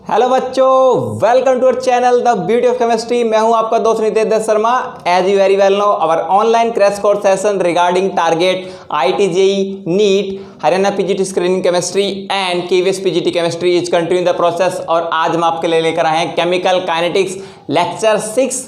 Hello बच्चों, welcome to our channel the beauty of chemistry. मैं हूं आपका दोस्त Nitesh Dutt Sharma. As you very well know, our online crash course session regarding target IIT JEE NEET Haryana PGT screening chemistry and KVS PGT chemistry is continue the process. और आज हम आपके लिए लेकर आए हैं chemical kinetics lecture 6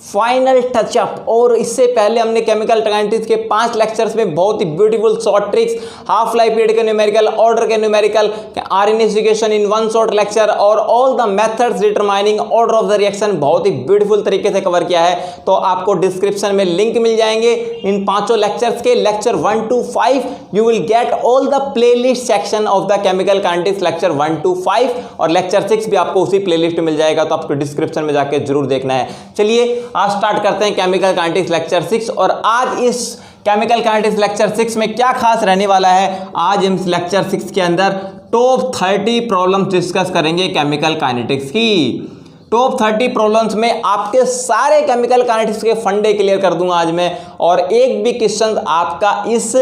final touch up. और इससे पहले हमने केमिकल काइनेटिक्स के 5 लेक्चर्स में बहुत ही beautiful short tricks, half life period के न्यूमेरिकल, ऑर्डर के numerical, RNA in one short lecture और all the methods determining order of the reaction बहुत ही ब्यूटीफुल तरीके से कवर किया है। तो आपको डिस्क्रिप्शन में लिंक मिल जाएंगे इन 5 लेक्चर्स के। Lecture 1 to 5 you will get all the playlist section of the chemical kinetics lecture 1 to 5 और लेक्चर 6 भी आपको उसी प्लेलिस्ट में मिल जाएगा, तो आपको डिस्क्रिप्शन में जाके जरूर देखना है। चलिए आज स्टार्ट करते हैं केमिकल काइनेटिक्स लेक्चर 6। और आज इस केमिकल काइनेटिक्स लेक्चर 6 में क्या खास रहने वाला है, आज हम इस लेक्चर 6 के अंदर टॉप 30 प्रॉब्लम्स डिस्कस करेंगे केमिकल काइनेटिक्स की। टॉप 30 प्रॉब्लम्स में आपके सारे केमिकल काइनेटिक्स के फंडे क्लियर कर दूंगा आज मैं, और एक भी क्वेश्चन आपका इस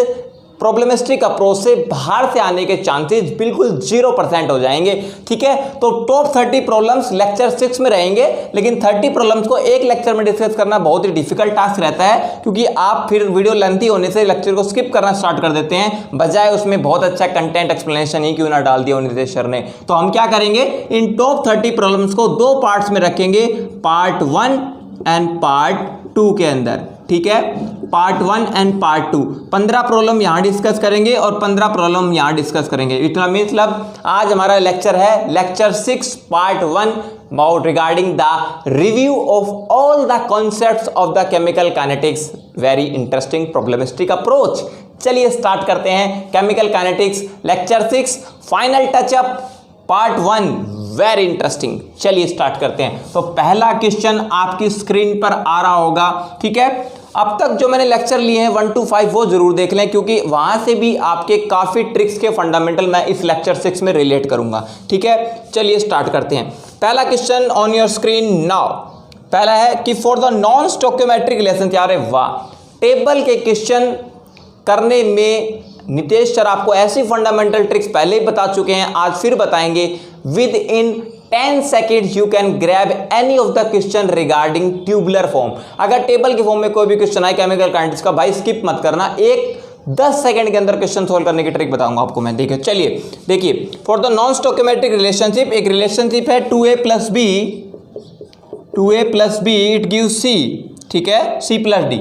प्रॉब्लमिस्टिक अप्रोच से बाहर से आने के चांसेस बिल्कुल 0% हो जाएंगे। ठीक है, तो टॉप 30 प्रॉब्लम्स लेक्चर 6 में रहेंगे, लेकिन 30 प्रॉब्लम्स को एक लेक्चर में डिस्कस करना बहुत ही डिफिकल्ट टास्क रहता है, क्योंकि आप फिर वीडियो लेंथी होने से लेक्चर को स्किप करना स्टार्ट कर देते हैं, बजाय उसमें बहुत अच्छा कंटेंट एक्सप्लेनेशन ही क्यों ना डाल दिया नितेश सर ने। तो हम क्या करेंगे, इन टॉप 30 प्रॉब्लम्स को 2 पार्ट्स में रखेंगे, पार्ट 1 एंड पार्ट 2 के अंदर। ठीक है, पार्ट 1 एंड पार्ट 2 15 प्रॉब्लम यहां डिस्कस करेंगे और 15 प्रॉब्लम यहां डिस्कस करेंगे। इतना मतलब आज हमारा लेक्चर है lecture 6 part 1 about regarding the review of all the concepts of the chemical kinetics, very interesting problemistic approach. चलिए स्टार्ट करते हैं chemical kinetics lecture 6 final touch up part 1, very interesting. चलिए स्टार्ट करते हैं। तो पहला क्वेश्चन आपकी स्क्रीन पर आ रहा होगा। ठीक है, अब तक जो मैंने लेक्चर लिए हैं 1 to 5 वो जरूर देख लें, क्योंकि वहां से भी आपके काफी ट्रिक्स के फंडामेंटल मैं इस लेक्चर 6 में रिलेट करूंगा। ठीक है, चलिए स्टार्ट करते हैं। पहला question on your screen now. पहला है कि for the non stoichiometric relation, यार वाह, टेबल के क्वेश्चन करने में नितेश सर आपको ऐसी फंडामेंटल ट्रिक्स पहले ही बता चुके हैं, आज फिर बताएंगे। With in 10 seconds you can grab any of the question regarding tubular form. अगर टेबल के फॉर्म में कोई भी क्वेश्चन आए केमिकल काइनेटिक्स का, भाई स्किप मत करना, 10 सेकंड के अंदर क्वेश्चन सोल्व करने की ट्रिक बताऊंगा आपको मैं। देखिए, चलिए देखिए, for the non stoichiometric relationship, एक रिलेशनशिप है 2a plus b it give c। ठीक है, c plus d।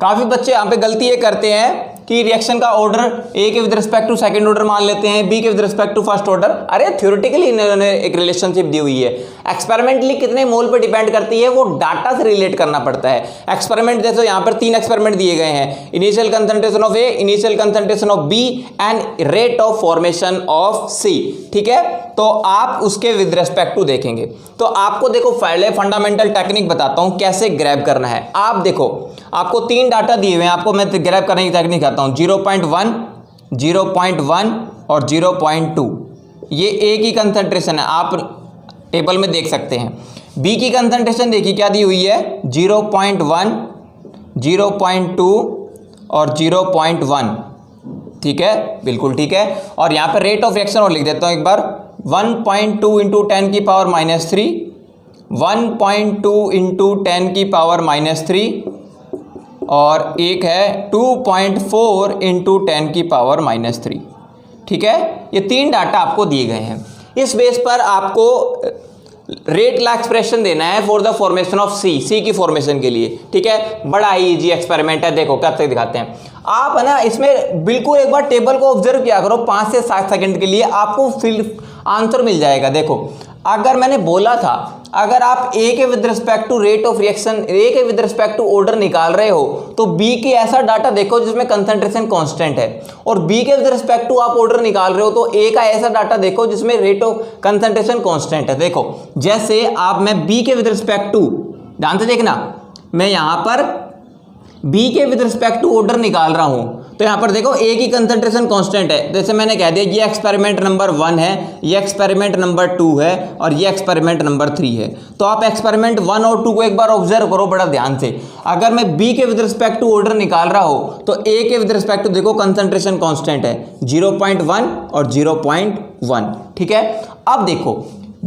काफी बच्चे यहाँ पे गलती ये करते हैं कि रिएक्शन का ऑर्डर ए के with respect to second order मान लेते हैं, बी के with respect to first order. अरे थ्योरेटिकली इन्होंने एक रिलेशनशिप दी हुई है, एक्सपेरिमेंटली कितने मोल पे डिपेंड करती है वो डाटा से रिलेट करना पड़ता है। एक्सपेरिमेंट जैसे यहाँ पर 3 एक्सपेरिमेंट दिए गए हैं, initial concentration of A, initial concentration of B and rate of formation of C. ठीक है, तो आप उसके विद रिस्पेक्ट टू देखेंगे। तो आपको देखो पहले फंडामेंटल टेक्निक बताता हूं कैसे ग्रैब करना है। आप देखो, आपको 3 डाटा दिए हुए हैं, आपको मैं ग्रैब करने की टेक्निक आता हूं। 0.1, 0.1 और 0.2, ये ए की कंसंट्रेशन है, आप टेबल में देख सकते हैं। बी की कंसंट्रेशन देखिए क्या दी हुई है, 0.1, 0.2 और 0.1। ठीक है, बिल्कुल ठीक है। और यहाँ पर रेट ऑफ रिएक्शन और लिख देता हूँ एक बार, 1.2 इंटू 10 की पावर -3, 1.2 इंटू 10 की पावर -3 और एक है 2.4 इंटू 10 की पावर -3। ठीक है, ये 3 डाटा आपको दिए गए हैं। इस बेस पर आपको रेट ला एक्सप्रेशन देना है फॉर द फॉर्मेशन ऑफ सी की फॉर्मेशन के लिए। ठीक है, बड़ा ही इजी एक्सपेरिमेंट है, देखो कैसे दिखाते हैं। आप है ना, इसमें बिल्कुल एक बार टेबल को ऑब्जर्व किया करो 5 से 7 सेकंड के लिए, आपको फिर आंसर मिल जाएगा। देखो, अगर मैंने बोला था अगर आप ए के with respect to rate of reaction, A के विद रिस्पेक्ट टू ऑर्डर निकाल रहे हो, तो बी की ऐसा डाटा देखो जिसमें कंसंट्रेशन कांस्टेंट है, और बी के विद रिस्पेक्ट टू आप ऑर्डर निकाल रहे हो तो ए का ऐसा डाटा देखो जिसमें रेट ऑफ कंसंट्रेशन कांस्टेंट है। देखो, जैसे आप, मैं बी के विद रिस्पेक्ट टू, ध्यान से देखना, मैं यहां पर बी के विद रिस्पेक्ट टू ऑर्डर निकाल रहा हूं, तो यहाँ पर देखो ए की कंसंट्रेशन कांस्टेंट है, जैसे मैंने कह दिया ये एक्सपेरिमेंट नंबर 1 है, ये एक्सपेरिमेंट नंबर 2 है और ये एक्सपेरिमेंट नंबर 3 है। तो आप एक्सपेरिमेंट 1 और 2 को एक बार ऑब्जर्व करो बड़ा ध्यान से। अगर मैं बी के विद रिस्पेक्ट टू ऑर्डर निकाल रहा हो तो ए के विद रिस्पेक्ट टू देखो कंसंट्रेशन कांस्टेंट है 0.1 और 0.1, ठीक है। अब देखो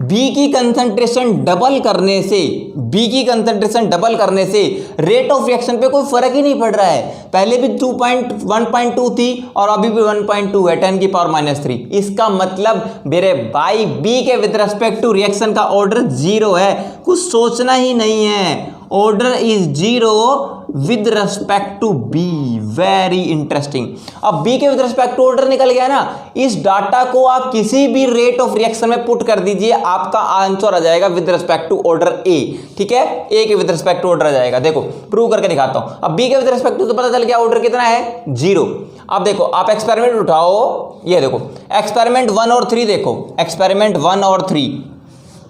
बी की कंसंट्रेशन डबल करने से, बी की कंसंट्रेशन डबल करने से रेट ऑफ रिएक्शन पे कोई फर्क ही नहीं पड़ रहा है। पहले भी 1.2 थी और अभी भी 1.2 है 10 की पावर -3। इसका मतलब मेरे भाई बी के विद रिस्पेक्ट टू रिएक्शन का ऑर्डर 0 है, कुछ सोचना ही नहीं है। Order is 0 with respect to B. Very interesting. अब बी के विद रिस्पेक्ट टू ऑर्डर निकल गया ना, इस डाटा को आप किसी भी रेट ऑफ रिएक्शन में पुट कर दीजिए, आपका आंसर आ जाएगा with respect to order A, ठीक है। ए के विद रिस्पेक्ट टू ऑर्डर आ जाएगा। देखो प्रूव करके दिखाता हूं। अब बी के विद रिस्पेक्ट टू तो पता चल गया ऑर्डर कितना है 0। अब देखो आप एक्सपेरिमेंट उठाओ, ये देखो एक्सपेरिमेंट 1 और 3 देखो, एक्सपेरिमेंट 1 और 3।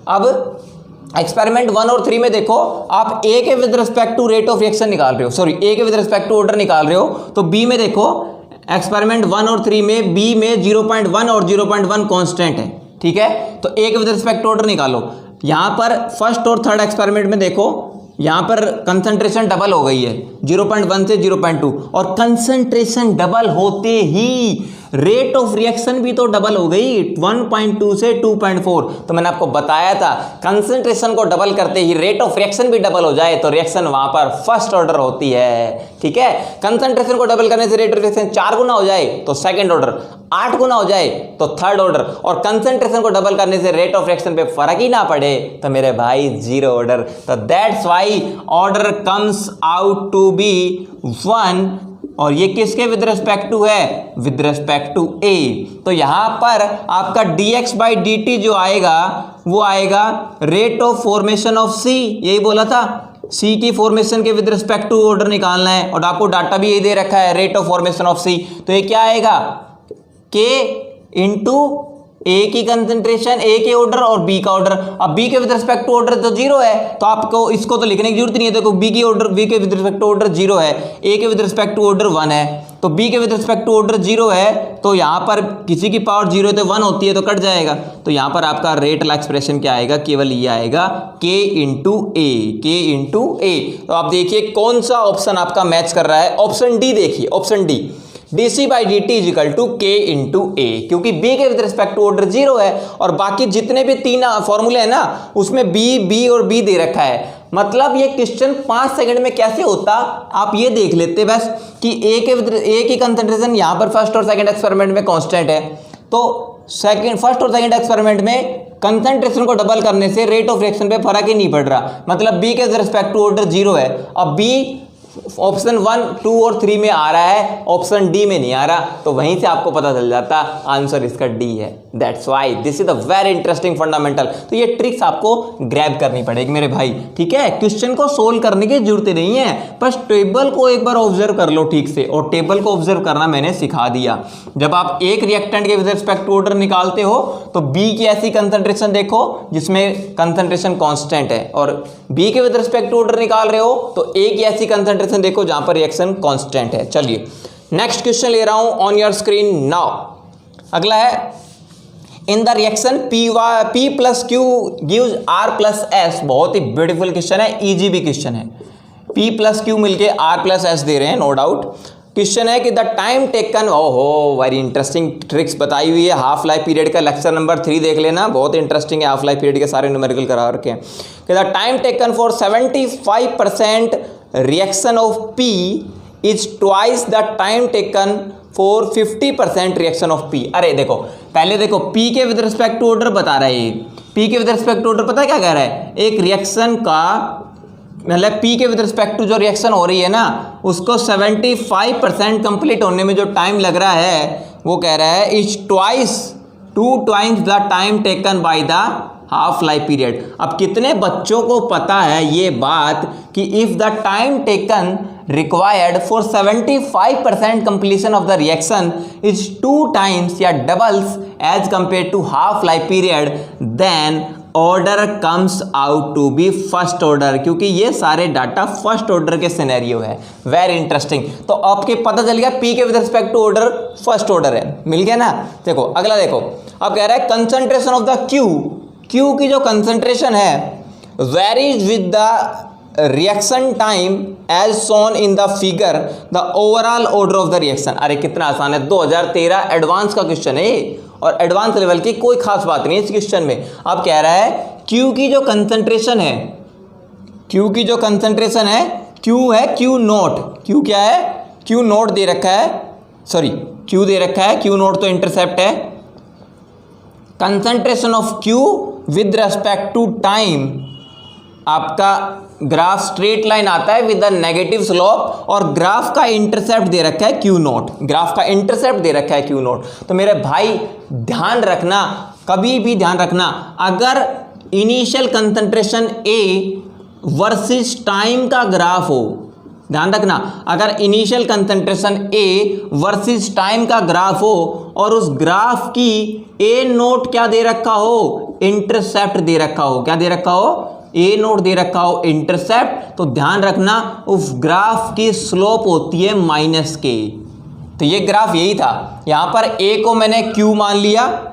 अब एक्सपेरिमेंट 1 और 3 में देखो आप ए के with respect to rate of reaction निकाल रहे हो, सॉरी ए के विद रिस्पेक्ट टू ऑर्डर निकाल रहे हो। तो बी में देखो एक्सपेरिमेंट 1 और 3 में बी में 0.1 और 0.1 कांस्टेंट है, ठीक है। तो ए के विद रिस्पेक्ट टू ऑर्डर निकालो। यहां पर फर्स्ट और थर्ड एक्सपेरिमेंट में देखो यहां पर कंसंट्रेशन डबल हो गई है 0.1 से 0.2, और कंसंट्रेशन डबल होते ही रेट ऑफ रिएक्शन भी तो डबल हो गई 1.2 से 2.4। तो मैंने आपको बताया था कंसंट्रेशन को डबल करते ही रेट ऑफ रिएक्शन भी डबल हो जाए तो रिएक्शन वहां पर फर्स्ट ऑर्डर होती है, ठीक है। कंसंट्रेशन को डबल करने से रेट ऑफ रिएक्शन 4 गुना हो जाए तो सेकंड ऑर्डर, 8 गुना हो जाए तो थर्ड ऑर्डर, और कंसंट्रेशन को डबल करने से रेट ऑफ रिएक्शन पे फर्क ही ना पड़े तो मेरे भाई 0 ऑर्डर। तो that's why order comes out to be 1, और ये किसके विद रिस्पेक्ट टू है, विद रिस्पेक्ट टू ए। तो यहां पर आपका dx/dt जो आएगा वो आएगा rate of formation of C, यही बोला था सी की फॉर्मेशन के विद रिस्पेक्ट टू ऑर्डर निकालना है, और आपको डाटा भी यही दे रखा है रेट ऑफ फॉर्मेशन ऑफ सी। तो ये क्या आएगा k इंटू ए की कंसंट्रेशन, ए के ऑर्डर और बी का ऑर्डर। अब बी के विद रिस्पेक्ट टू ऑर्डर तो 0 है तो आपको इसको तो लिखने की जरूरत नहीं है। देखो बी की ऑर्डर, बी के विद रिस्पेक्ट टू ऑर्डर 0 है, ए के विद रिस्पेक्ट टू ऑर्डर 1 है, तो बी के विद रिस्पेक्ट टू ऑर्डर 0 है तो यहाँ पर किसी की पावर 0 है तो 1 होती है तो कट जाएगा। तो यहाँ पर आपका रेट वाला एक्सप्रेशन क्या आएगा, केवल ये आएगा k इंटू ए, k इंटू ए। तो आप देखिए कौन सा ऑप्शन आपका मैच कर रहा है, ऑप्शन डी देखिए, option D dc/dt is equal to k into A, क्योंकि b के विद रिस्पेक्ट टू ऑर्डर 0 है और बाकी जितने भी 3 फॉर्मूले हैं ना उसमें b और b दे रखा है। मतलब ये क्वेश्चन 5 सेकंड में कैसे होता आप ये देख लेते बस कि ए की कंसंट्रेशन यहाँ पर फर्स्ट और सेकंड एक्सपेरिमेंट में कांस्टेंट है, तो फर्स्ट और सेकंड एक्सपेरिमेंट में कंसंट्रेशन को डबल करने से रेट ऑफ रिएक्शन पे फर्क ही नहीं पड़ रहा, मतलब b के रिस्पेक्ट टू ऑर्डर 0 है। अब b ऑप्शन 1, 2 और 3 में आ रहा है, ऑप्शन डी में नहीं आ रहा, तो वहीं से आपको पता चल जाता आंसर इसका डी है। That's why this is the very interesting fundamental. तो ये ट्रिक्स आपको ग्रैब करनी पड़ेगी मेरे भाई, ठीक है। क्वेश्चन को सोल्व करने की जरूरत नहीं है, बस टेबल को एक बार ऑब्जर्व कर लो ठीक से, और टेबल को ऑब्जर्व करना मैंने सिखा दिया। जब आप एक रिएक्टेंट के विद रिस्पेक्ट टू ऑर्डर निकालते हो तो बी की ऐसी कंसंट्रेशन देखो जिसमें कंसंट्रेशन कांस्टेंट है, और बी के विद रिस्पेक्ट टू ऑर्डर निकाल रहे हो तो ए की ऐसी कंसंट्रेशन देखो जहां पर रिएक्शन कांस्टेंट है। चलिए नेक्स्ट क्वेश्चन ले रहा हूं ऑन योर स्क्रीन नाउ। अगला है in the reaction P plus Q gives R plus S। बहुत ही ब्यूटीफुल क्वेश्चन है, इजी भी क्वेश्चन है। P प्लस क्यू मिलके R प्लस S दे रहे हैं, नो डाउट। क्वेश्चन है कि द टाइम टेकन, ओहो वेरी इंटरेस्टिंग ट्रिक्स बताई हुई है। हाफ लाइफ पीरियड का लेक्चर नंबर 3 देख लेना, बहुत इंटरेस्टिंग है। हाफ लाइफ पीरियड के सारे न्यूमेरिकल करा रखे हैं कि the time taken for 75% reaction of P is twice the time taken for 50% reaction of P। अरे देखो पहले देखो P के विद रिस्पेक्ट टू ऑर्डर बता रहा है, P के विद रिस्पेक्ट टू ऑर्डर पता है क्या कह रहा है, एक रिएक्शन का मतलब P के विद रिस्पेक्ट टू जो रिएक्शन हो रही है ना उसको 75% कंप्लीट होने में जो टाइम लग रहा है वो कह रहा है is twice 2 times the time taken by the half life period. अब कितने बच्चों को पता है ये बात कि if the time taken required for 75% completion of the reaction is 2 times या doubles as compare to half life period, then order comes out to be first order, क्योंकि ये सारे डाटा फर्स्ट ऑर्डर के सिनेरियो है। Very interesting. तो आपके पता चल गया पी के with respect to order first order है, मिल गया ना। देखो अगला देखो, अब कह रहा है concentration of the Q, Q की जो कंसंट्रेशन है varies with the reaction time as shown in the figure the overall order of the reaction. अरे कितना आसान है, 2013 एडवांस का क्वेश्चन है और एडवांस लेवल की कोई खास बात नहीं है इस क्वेश्चन में। अब कह रहा है क्यू की जो कंसंट्रेशन है, क्यू की जो कंसंट्रेशन है, क्यू है क्यू नोट, क्यू क्या है, क्यू नोट दे रखा है, सॉरी क्यू दे रखा है, क्यू नोट तो इंटरसेप्ट है। Concentration of Q with respect to time, आपका ग्राफ स्ट्रेट लाइन आता है विद द नेगेटिव स्लोप और ग्राफ का इंटरसेप्ट दे रखा है क्यू नोट, ग्राफ का इंटरसेप्ट दे रखा है क्यू नोट। तो मेरे भाई ध्यान रखना, कभी भी ध्यान रखना, अगर initial concentration A versus time का ग्राफ हो, ध्यान रखना, अगर initial concentration A versus time का ग्राफ हो और उस ग्राफ की ए नोट क्या दे रखा हो, इंटरसेप्ट दे रखा हो, क्या दे रखा हो, ए नोट दे रखा हो इंटरसेप्ट, तो ध्यान रखना उस ग्राफ की स्लोप होती है माइनस के। तो ये ग्राफ यही था, यहां पर ए को मैंने क्यू मान लिया,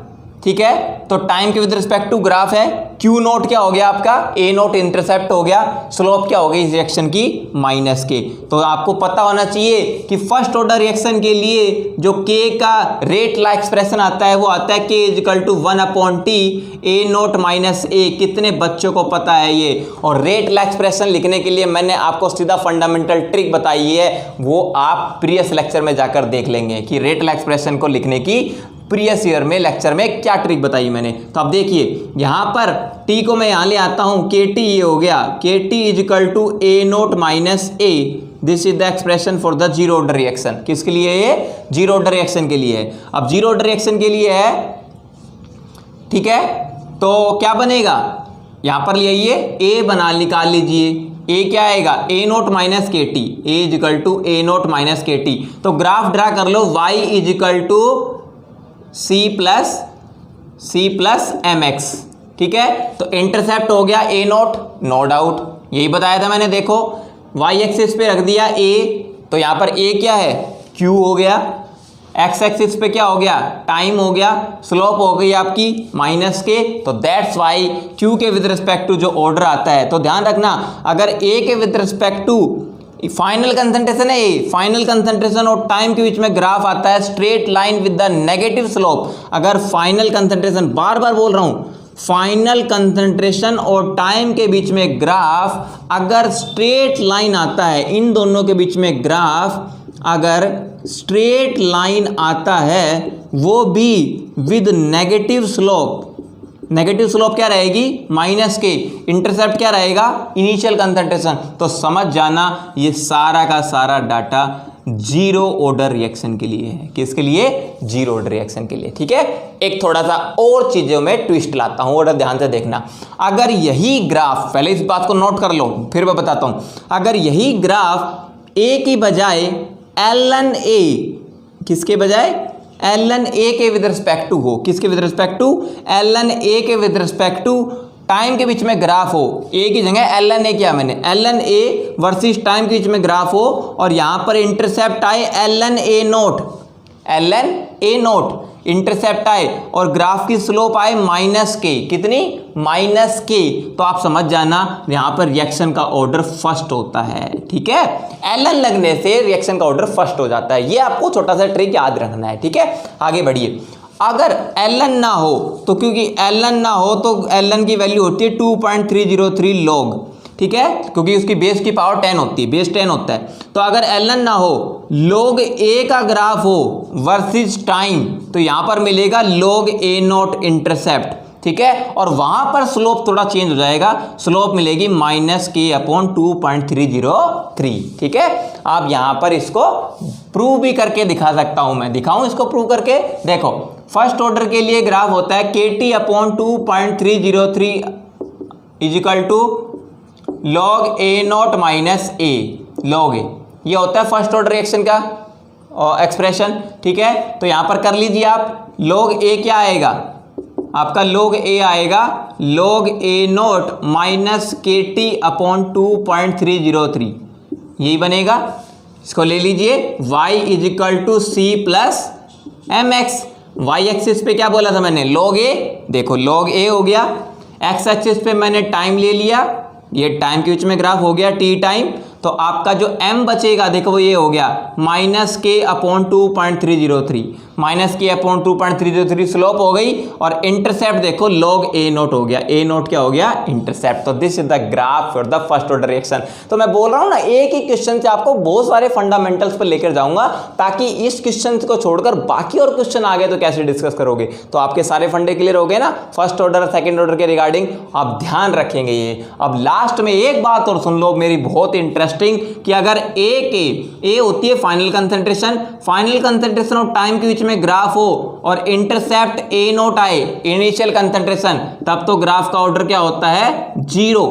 ठीक है, तो टाइम के विद रिस्पेक्ट टू ग्राफ है, क्यू नोट क्या हो गया आपका, ए नोट इंटरसेप्ट हो गया, स्लोप क्या हो गई इस रिएक्शन की, माइनस के। तो आपको पता होना चाहिए कि फर्स्ट ऑर्डर रिएक्शन के लिए जो के का रेट ला एक्सप्रेशन आता है वो आता है के equal to 1/T A naught minus A. कितने बच्चों को पता है ये? और रेट ला एक्सप्रेशन लिखने के लिए मैंने आपको सीधा फंडामेंटल ट्रिक बताई है, वो आप प्रीवियस लेक्चर में जाकर देख लेंगे कि रेट ला एक्सप्रेशन को लिखने की प्रीवियस ईयर में लेक्चर में क्या ट्रिक बताई मैंने। तो अब देखिए यहां पर टी को मैं यहां ले आता हूं, के टी ये हो गया, K T equal to A naught minus A, this is the expression for the zero order reaction. किसके लिए? ये जीरो ऑर्डर रिएक्शन के लिए है। अब जीरो ऑर्डर रिएक्शन के लिए है, ठीक है, तो क्या बनेगा, यहां पर ले आइए ए बना निकाल लीजिए, ए क्या आएगा, A naught minus K T, A equal to A naught minus K T. तो ग्राफ ड्रा कर लो, Y equal to C plus M X, ठीक है। तो इंटरसेप्ट हो गया ए नोट, नो डाउट, यही बताया था मैंने। देखो वाई एक्सिस पे रख दिया ए, तो यहां पर ए क्या है, क्यू हो गया, एक्स एक्सिस पे क्या हो गया, टाइम हो गया, स्लोप हो गई आपकी माइनस के। तो दैट्स वाई क्यू के विद रिस्पेक्ट टू जो ऑर्डर आता है, तो ध्यान रखना अगर ए के with respect to final concentration है ए, फाइनल कंसंट्रेशन और टाइम के बीच में ग्राफ आता है straight line with the negative slope. अगर फाइनल कंसंट्रेशन, बार बार बोल रहा हूं, फाइनल कंसंट्रेशन और टाइम के बीच में ग्राफ अगर स्ट्रेट लाइन आता है, इन दोनों के बीच में ग्राफ अगर स्ट्रेट लाइन आता है, वो भी with negative slope, negative slope क्या रहेगी, माइनस के, इंटरसेप्ट क्या रहेगा, इनिशियल कंसंट्रेशन। तो समझ जाना ये सारा का सारा डाटा जीरो ऑर्डर रिएक्शन के लिए है। किसके लिए? जीरो ऑर्डर रिएक्शन के लिए, ठीक है। एक थोड़ा सा और चीजों में ट्विस्ट लाता हूं, ऑर्डर ध्यान से देखना। अगर यही ग्राफ, पहले इस बात को नोट कर लो फिर मैं बताता हूं, अगर यही ग्राफ ए की बजाय ln ए, किसके बजाय, ln ए के विद रिस्पेक्ट टू हो, किसके विद रिस्पेक्ट टू, ln ए के विद रिस्पेक्ट टू टाइम के बीच में ग्राफ हो, ए की जगह ln ए किया मैंने, ln ए वर्सेस टाइम के बीच में ग्राफ हो, और यहां पर इंटरसेप्ट आए ln ए नोट, ln ए नोट इंटरसेप्ट आए और ग्राफ की स्लोप आए माइनस के, कितनी, माइनस के। तो आप समझ जाना यहां पर रिएक्शन का ऑर्डर फर्स्ट होता है, ठीक है। ln लगने से रिएक्शन का ऑर्डर फर्स्ट हो जाता है, ये आपको छोटा सा ट्रिक याद रखना है, ठीक है। आगे बढ़िए, अगर ln ना हो तो, क्योंकि ln ना हो तो ln की वैल्यू होती है 2.303 log, ठीक है, क्योंकि उसकी बेस की पावर 10 होती है, बेस 10 होता है। तो अगर ln ना हो, log a का ग्राफ हो वर्सेस टाइम, तो यहां पर मिलेगा log a नोट इंटरसेप्ट, ठीक है, और वहां पर स्लोप थोड़ा चेंज हो जाएगा, स्लोप मिलेगी -k/2.303, ठीक है। आप यहां पर इसको प्रूव भी करके दिखा सकता हूं, मैं दिखाऊं इसको प्रूव करके। देखो फर्स्ट ऑर्डर के लिए ग्राफ होता है kt/2.303 equal to log a naught minus A, log a, ये होता है फर्स्ट ऑर्डर रिएक्शन का एक्सप्रेशन, ठीक है। तो यहां पर कर लीजिए आप, log a क्या आएगा, आपका log A आएगा log A naught minus KT upon 2.303, यही बनेगा। इसको ले लीजिए y is equal to C plus mx। y axis पे क्या बोला था मैंने, log A, देखो log A हो गया। x एक्सिस पे मैंने टाइम ले लिया, ये टाइम के बीच में ग्राफ हो गया t टाइम, तो आपका जो m बचेगा देखो वो ये हो गया माइनस k अपॉन 2.303, माइनस के अपॉन 2.303 स्लोप हो गई, और इंटरसेप्ट देखो log a नोट हो गया, a नोट क्या हो गया, इंटरसेप्ट। तो this is the graph for the first order reaction. तो मैं बोल रहा हूँ ना, एक ही क्वेश्चन से आपको बहुत सारे फंडामेंटल्स पर लेकर जाऊंगा, ताकि इस क्वेश्चन को छोड़कर बाकी और क्वेश्चन आ गए तो कैसे डिस्कस करोगे। तो आपके सारे फंडे क्लियर हो गए ना, फर्स्ट ऑर्डर सेकेंड ऑर्डर के रिगार्डिंग, आप ध्यान रखेंगे ये। अब लास्ट में एक बात और सुन लो मेरी, बहुत इंटरेस्टिंग, कि अगर ए होती है फाइनल कंसंट्रेशन और टाइम के बीच में ग्राफ हो, और इंटरसेप्ट ए नोट आए इनिशियल कंसंट्रेशन, तब तो ग्राफ का ऑर्डर क्या होता है, जीरो।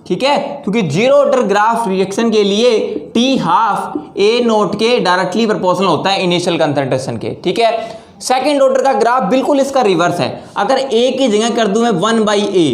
ठीक है, क्योंकि जीरो ऑर्डर ग्राफ रिएक्शन के लिए टी हाफ ए नोट के डायरेक्टली प्रोपोर्शनल होता है इनिशियल कंसंट्रेशन के। ठीक है, सेकेंड ऑर्डर का ग्राफ बिल्कुल इसका रिवर्स है। अगर ए की जगह कर दूं मैं 1/a,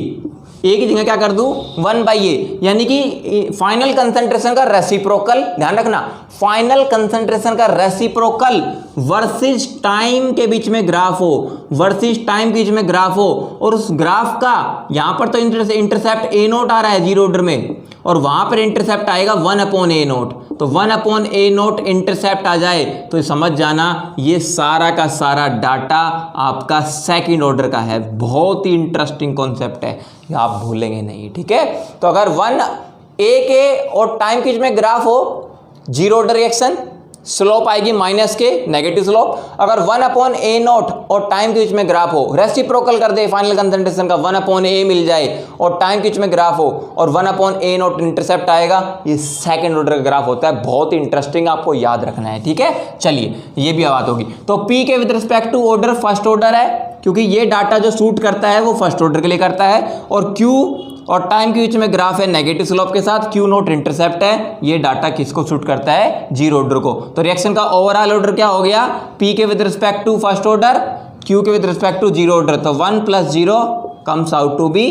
ए की जगह क्या कर दूं 1/a, यानी कि फाइनल कंसंट्रेशन का रेसिप्रोकल, ध्यान रखना, फाइनल कंसंट्रेशन का रेसिप्रोकल वर्सेस टाइम के बीच में ग्राफ हो, वर्सेस टाइम के बीच में ग्राफ हो, और उस ग्राफ का यहां पर तो इंटरसेप्ट ए नोट आ रहा है जीरो ऑर्डर में, और वहां पर इंटरसेप्ट आएगा 1/a नोट। तो 1/a नोट इंटरसेप्ट आ जाए तो समझ जाना ये सारा का सारा डाटा आपका सेकंड ऑर्डर का है। बहुत ही इंटरेस्टिंग कॉन्सेप्ट है, आप भूलेंगे नहीं। ठीक है, तो अगर 1a के और टाइम के बीच में ग्राफ हो, जीरो ऑर्डर रिएक्शन, स्लोप आएगी माइनस के, नेगेटिव स्लोप। अगर 1/a नोट और टाइम के बीच में ग्राफ हो, रेसिप्रोकल कर दे फाइनल कंसंट्रेशन का, 1/a मिल जाए और टाइम के बीच में ग्राफ हो और 1/a नोट इंटरसेप्ट आएगा, ये सेकंड ऑर्डर का ग्राफ होता है। बहुत ही इंटरेस्टिंग, आपको याद रखना है। ठीक है, चलिए ये भी बात होगी। तो P के with respect to order first order है, क्योंकि ये डाटा जो शूट करता है वो फर्स्ट ऑर्डर के लिए करता है, और Q और टाइम के बीच में ग्राफ है नेगेटिव स्लोप के साथ, Q नोट इंटरसेप्ट है, ये डाटा किसको शूट करता है, जीरो ऑर्डर को। तो रिएक्शन का ओवरऑल ऑर्डर क्या हो गया, P के with respect to first order, Q के with respect to zero order, तो 1 + 0 comes out to be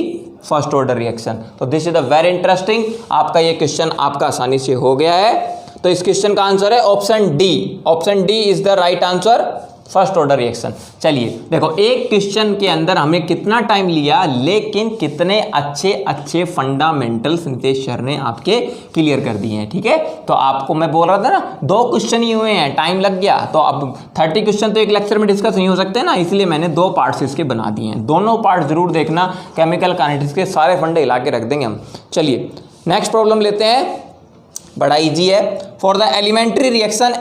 first order reaction. तो this is the very interesting, आपका ये क्वेश्चन आपका आसानी से हो गया है। तो इस क्वेश्चन का आंसर है option D, option D is the right answer, first order reaction. चलिए देखो, एक क्वेश्चन के अंदर हमें कितना टाइम लिया, लेकिन कितने अच्छे अच्छे फंडामेंटल्स नितेश सर ने आपके क्लियर कर दिए हैं। ठीक है, तो आपको मैं बोल रहा था ना, 2 क्वेश्चन ही हुए हैं, टाइम लग गया, तो अब 30 क्वेश्चन तो एक लेक्चर में डिस्कस नहीं हो सकते ना, इसलिए मैंने 2 पार्ट्स इसके बना दिए हैं। दोनों पार्ट जरूर देखना, केमिकल काइनेटिक्स के सारे फंडे हिला के रख देंगे हम। चलिए नेक्स्ट प्रॉब्लम लेते हैं, बड़ा ईजी है। For the elementary reaction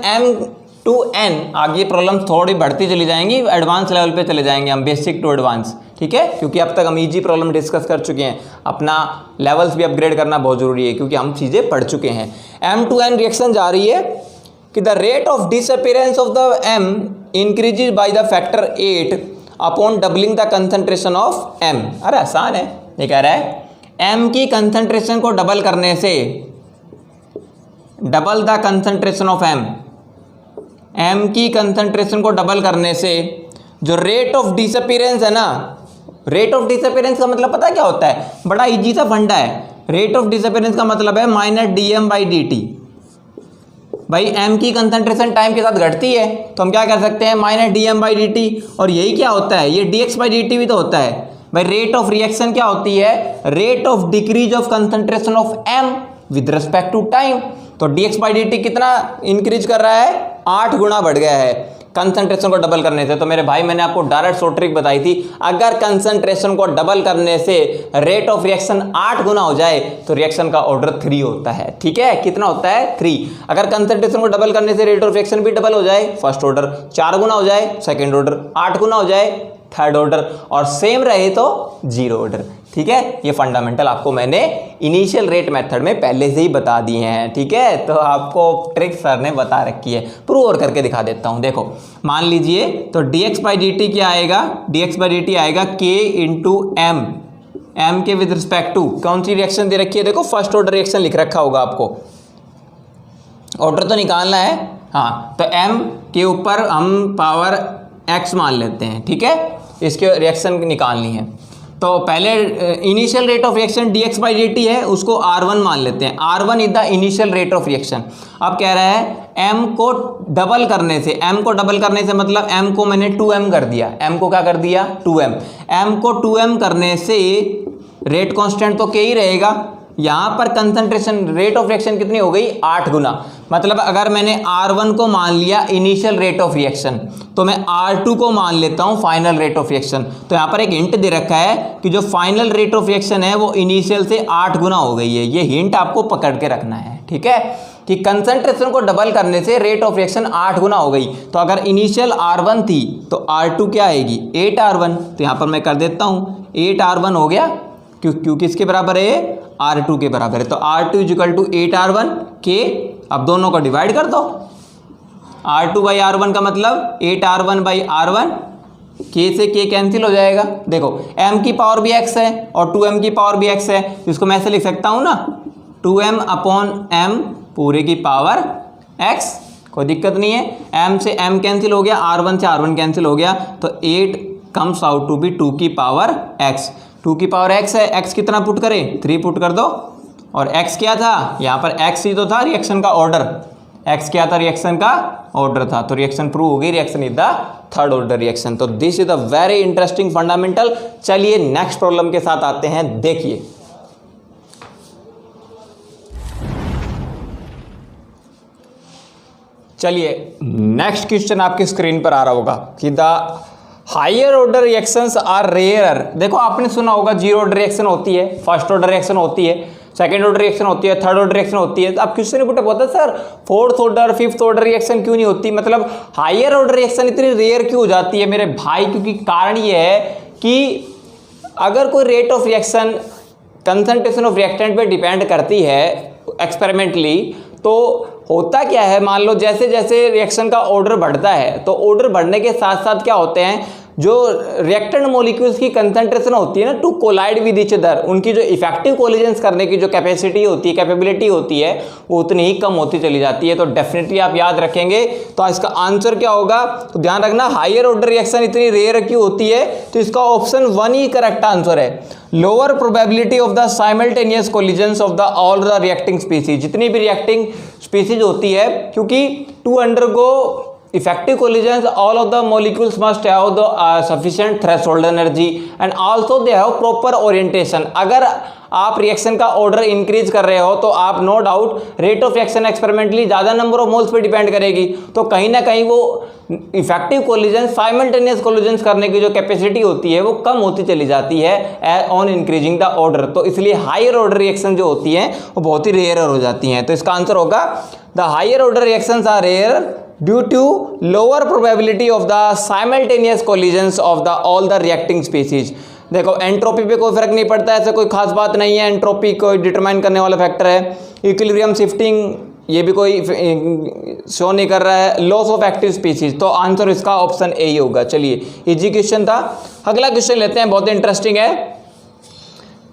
M2N, आगे प्रॉब्लम थोड़ी बढ़ती चली जाएंगी, एडवांस लेवल पे चले जाएंगे हम, बेसिक टू एडवांस। ठीक है, क्योंकि अब तक हम इजी प्रॉब्लम डिस्कस कर चुके हैं, अपना लेवल्स भी अपग्रेड करना बहुत जरूरी है, क्योंकि हम चीज़ें पढ़ चुके हैं। M2N रिएक्शन जा रही है कि the rate of disappearance of the M increases by the factor 8 upon doubling the concentration of M। अरे आसान है, ये कह रहा है M की कंसंट्रेशन को डबल करने से, double the concentration of M की कंसंट्रेशन को डबल करने से जो रेट ऑफ डिसअपीयरेंस है ना, रेट ऑफ डिसअपीयरेंस का मतलब पता है क्या होता है, बड़ा इजी सा फंडा है। रेट ऑफ डिसअपीयरेंस का मतलब है -dm/dt। भाई M की कंसंट्रेशन टाइम के साथ घटती है, तो हम क्या कर सकते हैं, -dm/dt, और यही क्या होता है, ये dx/dt भी तो होता है। भाई रेट ऑफ रिएक्शन क्या होती है, rate of decrease of concentration of M with respect to time. तो dx/dt कितना इंक्रीज कर रहा है, 8 गुना बढ़ गया है कंसंट्रेशन को डबल करने से। तो मेरे भाई मैंने आपको डायरेक्ट शॉर्ट ट्रिक बताई थी, अगर कंसंट्रेशन को डबल करने से रेट ऑफ रिएक्शन 8 गुना हो जाए तो रिएक्शन का ऑर्डर 3 होता है। ठीक है, कितना होता है, 3। अगर कंसंट्रेशन को डबल करने से रेट ऑफ रिएक्शन भी डबल हो जाए, फर्स्ट ऑर्डर, 4 गुना हो जाए सेकेंड ऑर्डर, 8 गुना हो जाए थर्ड ऑर्डर, और सेम रहे तो जीरो ऑर्डर। ठीक है, ये फंडामेंटल आपको मैंने इनिशियल रेट मेथड में पहले से ही बता दिए हैं। ठीक है, तो आपको ट्रिक सर ने बता रखी है, प्रूव और करके दिखा देता हूं। देखो मान लीजिए, तो dx/dt क्या आएगा, dx/dt आएगा k × m, m के विद रिस्पेक्ट टू कौन सी रिएक्शन दे रखी है, देखो फर्स्ट ऑर्डर रिएक्शन लिख रखा होगा, आपको ऑर्डर तो निकालना है। हाँ, तो m के ऊपर हम पावर x मान लेते हैं। ठीक है, इसके रिएक्शन निकालनी है। तो पहले initial rate of reaction dx/dt है, उसको R1 मान लेते हैं। R1 is the initial rate of reaction. अब कह रहा है m को डबल करने से, m को डबल करने से मतलब m को मैंने 2m कर दिया, m को क्या कर दिया 2m, m को 2m करने से रेट कांस्टेंट तो k ही रहेगा। यहाँ पर कंसंट्रेशन रेट ऑफ रिएक्शन कितनी हो गई 8 गुना। मतलब अगर मैंने R1 को मान लिया इनिशियल रेट ऑफ रिएक्शन, तो मैं R2 को मान लेता हूँ फाइनल रेट ऑफ रिएक्शन। तो यहाँ पर एक हिंट दे रखा है कि जो फाइनल रेट ऑफ रिएक्शन है वो इनिशियल से 8 गुना हो गई है। ये हिंट आपको पकड़ के रखना है, ठीक है, कि कंसंट्रेशन को डबल करने से रेट ऑफ रिएक्शन 8 गुना हो गई। तो अगर इनिशियल R1 थी तो R2 क्या आएगी 8R1। तो यहाँ पर मैं कर देता हूँ 8R1 हो गया, क्यों किसके बराबर है R2 के बराबर है। तो R2 इक्वल टू 8R1 के, अब दोनों को डिवाइड कर दो, R2/R1 का मतलब 8R1/R1, k से k कैंसिल हो जाएगा। देखो m की पावर भी x है और 2m की पावर भी x है, इसको मैं ऐसे लिख सकता हूँ ना 2m/m पूरे की पावर x, कोई दिक्कत नहीं है। m से m कैंसिल हो गया, R1 से R1 कैंसिल हो गया, तो 8 कम्स आउट टू बी 2 की पावर x। 2 की पावर x है, x कितना पुट करें 3 पुट कर दो, और x क्या था यहाँ पर x ही तो था रिएक्शन का ऑर्डर, x क्या था रिएक्शन का ऑर्डर था। तो रिएक्शन प्रूव हो गई, reaction is the third order reaction. तो this is the very interesting fundamental. चलिए नेक्स्ट प्रॉब्लम के साथ आते हैं, देखिए चलिए नेक्स्ट क्वेश्चन आपकी स्क्रीन पर आ रहा होगा कि the higher order reactions are rare. देखो आपने सुना होगा जीरो ऑर्डर रिएक्शन होती है, फर्स्ट ऑर्डर रिएक्शन होती है, सेकंड ऑर्डर रिएक्शन होती है, थर्ड ऑर्डर रिएक्शन होती है। तो आप क्वेश्चन ने पूछा बोलता sir fourth order fifth order reaction क्यों नहीं होती, मतलब हायर ऑर्डर रिएक्शन इतनी रेयर क्यों हो जाती है मेरे भाई। क्योंकि कारण ये है कि अगर कोई rate of reaction concentration of reactant पे डिपेंड करती है एक्सपेरिमेंटली, तो होता क्या है, मान लो जैसे जैसे रिएक्शन का ऑर्डर बढ़ता है तो ऑर्डर बढ़ने के साथ साथ क्या होते हैं, जो रिएक्टेंट मॉलिक्यूल्स की कंसंट्रेशन होती है ना to collide with each other, उनकी जो इफेक्टिव कोलिजन्स करने की जो कैपेसिटी होती है, कैपेबिलिटी होती है, वो उतनी ही कम होती चली जाती है। तो डेफिनेटली आप याद रखेंगे। तो इसका आंसर क्या होगा, तो ध्यान रखना हायर ऑर्डर रिएक्शन इतनी रेयर क्यों होती है, तो इसका ऑप्शन 1 ही करेक्ट आंसर है। Lower probability of the simultaneous collisions of the all the reacting species, जितनी भी रिएक्टिंग स्पीसीज होती है, क्योंकि to undergo effective collisions all of the molecules must have the sufficient threshold energy and also they have proper orientation। अगर आप reaction का order increase कर रहे हो तो आप no doubt rate of reaction experimentally ज़्यादा नंबर ऑफ मोल्स पे डिपेंड करेगी, तो कहीं ना कहीं वो इफेक्टिव कोलिजन साइमल्टेनियस कोलिजन्स करने की जो कैपेसिटी होती है वो कम होती चली जाती है ऑन इंक्रीजिंग द ऑर्डर। तो इसलिए हायर ऑर्डर रिएक्शन जो होती हैं वो बहुत ही रेयर हो जाती हैं। तो इसका आंसर होगा the higher order reactions are rare due to lower probability of the simultaneous collisions of the all the reacting species। देखो एंट्रोपी पे कोई फर्क नहीं पड़ता है, ऐसा कोई खास बात नहीं है, एंट्रोपी कोई डिटरमाइन करने वाला फैक्टर है। इक्विलिब्रियम शिफ्टिंग ये भी कोई शो नहीं कर रहा है। लॉस ऑफ एक्टिव स्पीसीज, तो आंसर इसका ऑप्शन ए ही होगा। चलिए इजी क्वेश्चन था। अगला क्वेश्चन लेते हैं, बहुत इंटरेस्टिंग है।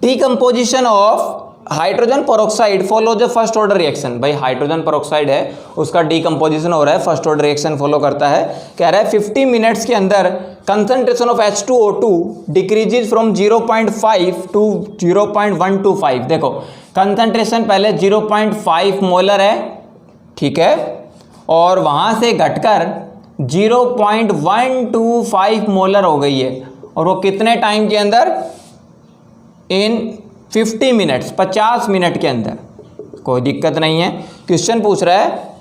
Decomposition of hydrogen peroxide follow the first order reaction. भाई हाइड्रोजन पेरोक्साइड है, उसका डीकम्पोजिशन हो रहा है, फर्स्ट ऑर्डर रिएक्शन फॉलो करता है। कह रहा है 50 मिनट्स के अंदर concentration of H2O2 decreases from 0.5 to 0.125। देखो कंसंट्रेशन पहले 0.5 मोलर है, ठीक है, और वहां से घटकर 0.125 मोलर हो गई है, और वो कितने टाइम के अंदर, इन 50 मिनट्स 50 मिनट के अंदर। कोई दिक्कत नहीं है। क्वेश्चन पूछ रहा है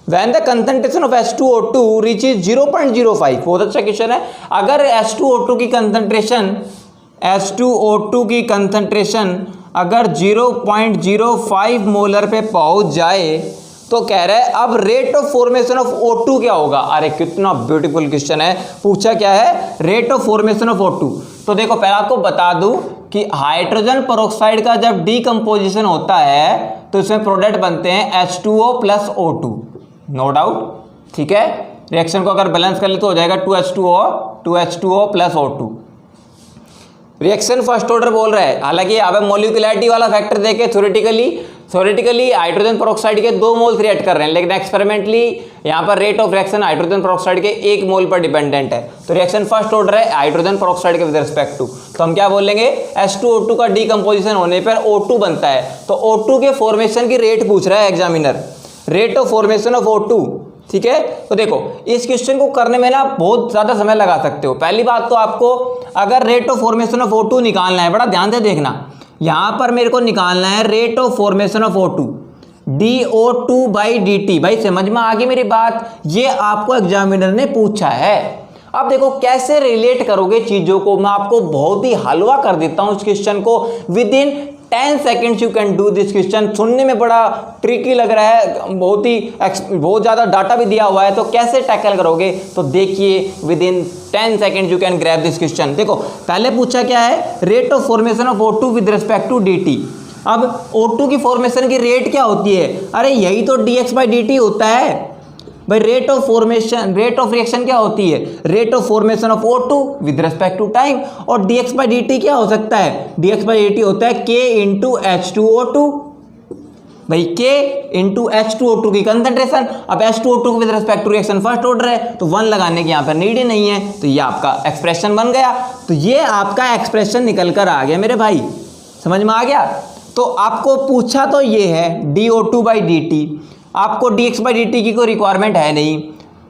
when the concentration of H2O2 reaches 0.05। बहुत अच्छा क्वेश्चन है। अगर H2O2 की कंसंट्रेशन अगर 0.05 मोलर पे पहुंच जाए तो कह रहा है अब rate of formation of O2 क्या होगा। अरे कितना ब्यूटीफुल क्वेश्चन है। पूछा क्या है, rate of formation of O2। तो देखो पहले आपको बता दूं कि हाइड्रोजन पेरोक्साइड का जब डीकम्पोजिशन होता है तो इसमें प्रोडक्ट बनते हैं H2O plus O2, no doubt, ठीक है। रिएक्शन को अगर बैलेंस कर ले तो हो जाएगा 2H2O plus O2। Reaction first order बोल रहा है, हालांकि अब मॉलिक्यूलैरिटी वाला फैक्टर देखे थ्योरेटिकली थ्योरेटिकली हाइड्रोजन पेरोक्साइड के 2 मोल्स रिएक्ट कर रहे हैं, लेकिन एक्सपेरिमेंटली यहाँ पर rate of reaction hydrogen peroxide के 1 मोल पर डिपेंडेंट है। तो रिएक्शन फर्स्ट ऑर्डर है हाइड्रोजन पेरोक्साइड के विद रिस्पेक्ट टू, तो हम क्या बोलेंगे, H2O2 का डीकंपोजिशन होने पर O2 बनता है। तो O2 के फॉर्मेशन की रेट पूछ रहा है examiner, rate of formation of O2, ठीक है। तो देखो इस क्वेश्चन को करने में ना बहुत ज़्यादा समय लगा सकते हो। पहली बात तो आपको अगर rate of formation of O2 निकालना है, बड़ा ध्यान से देखना, यहाँ पर मेरे को निकालना है rate of formation of O2 DO2/dt। भाई समझ में आ गई मेरी बात, ये आपको एग्जामिनर ने पूछा है। अब देखो कैसे रिलेट करोगे चीज़ों को, मैं आपको बहुत ही हलवा कर देता हूँ इस क्वेश्चन को। With in 10 seconds you can do this question. सुनने में बड़ा ट्रिकी लग रहा है, बहुत ज़्यादा डाटा भी दिया हुआ है, तो कैसे टैकल करोगे, तो देखिए within 10 seconds you can grab this question. देखो पहले पूछा क्या है, rate of formation of O2 with respect to dt। अब O2 की फॉर्मेशन की रेट क्या होती है, अरे यही तो dx/dt होता है भाई। Rate of formation, rate of reaction क्या होती है, rate of formation of O2 with respect to time. और dx/dt क्या हो सकता है, dx/dt होता है k इंटू H2O2 भाई, k इंटू H2O2 की कंसंट्रेशन। अब H2O2 with respect to reaction first order है, तो 1 लगाने की यहाँ पर नीड ही नहीं है, तो ये आपका एक्सप्रेशन बन गया। तो ये आपका एक्सप्रेशन निकल कर आ गया मेरे भाई, समझ में आ गया। तो आपको पूछा तो ये है DO2/dt, आपको dx/dt की कोई रिक्वायरमेंट है नहीं,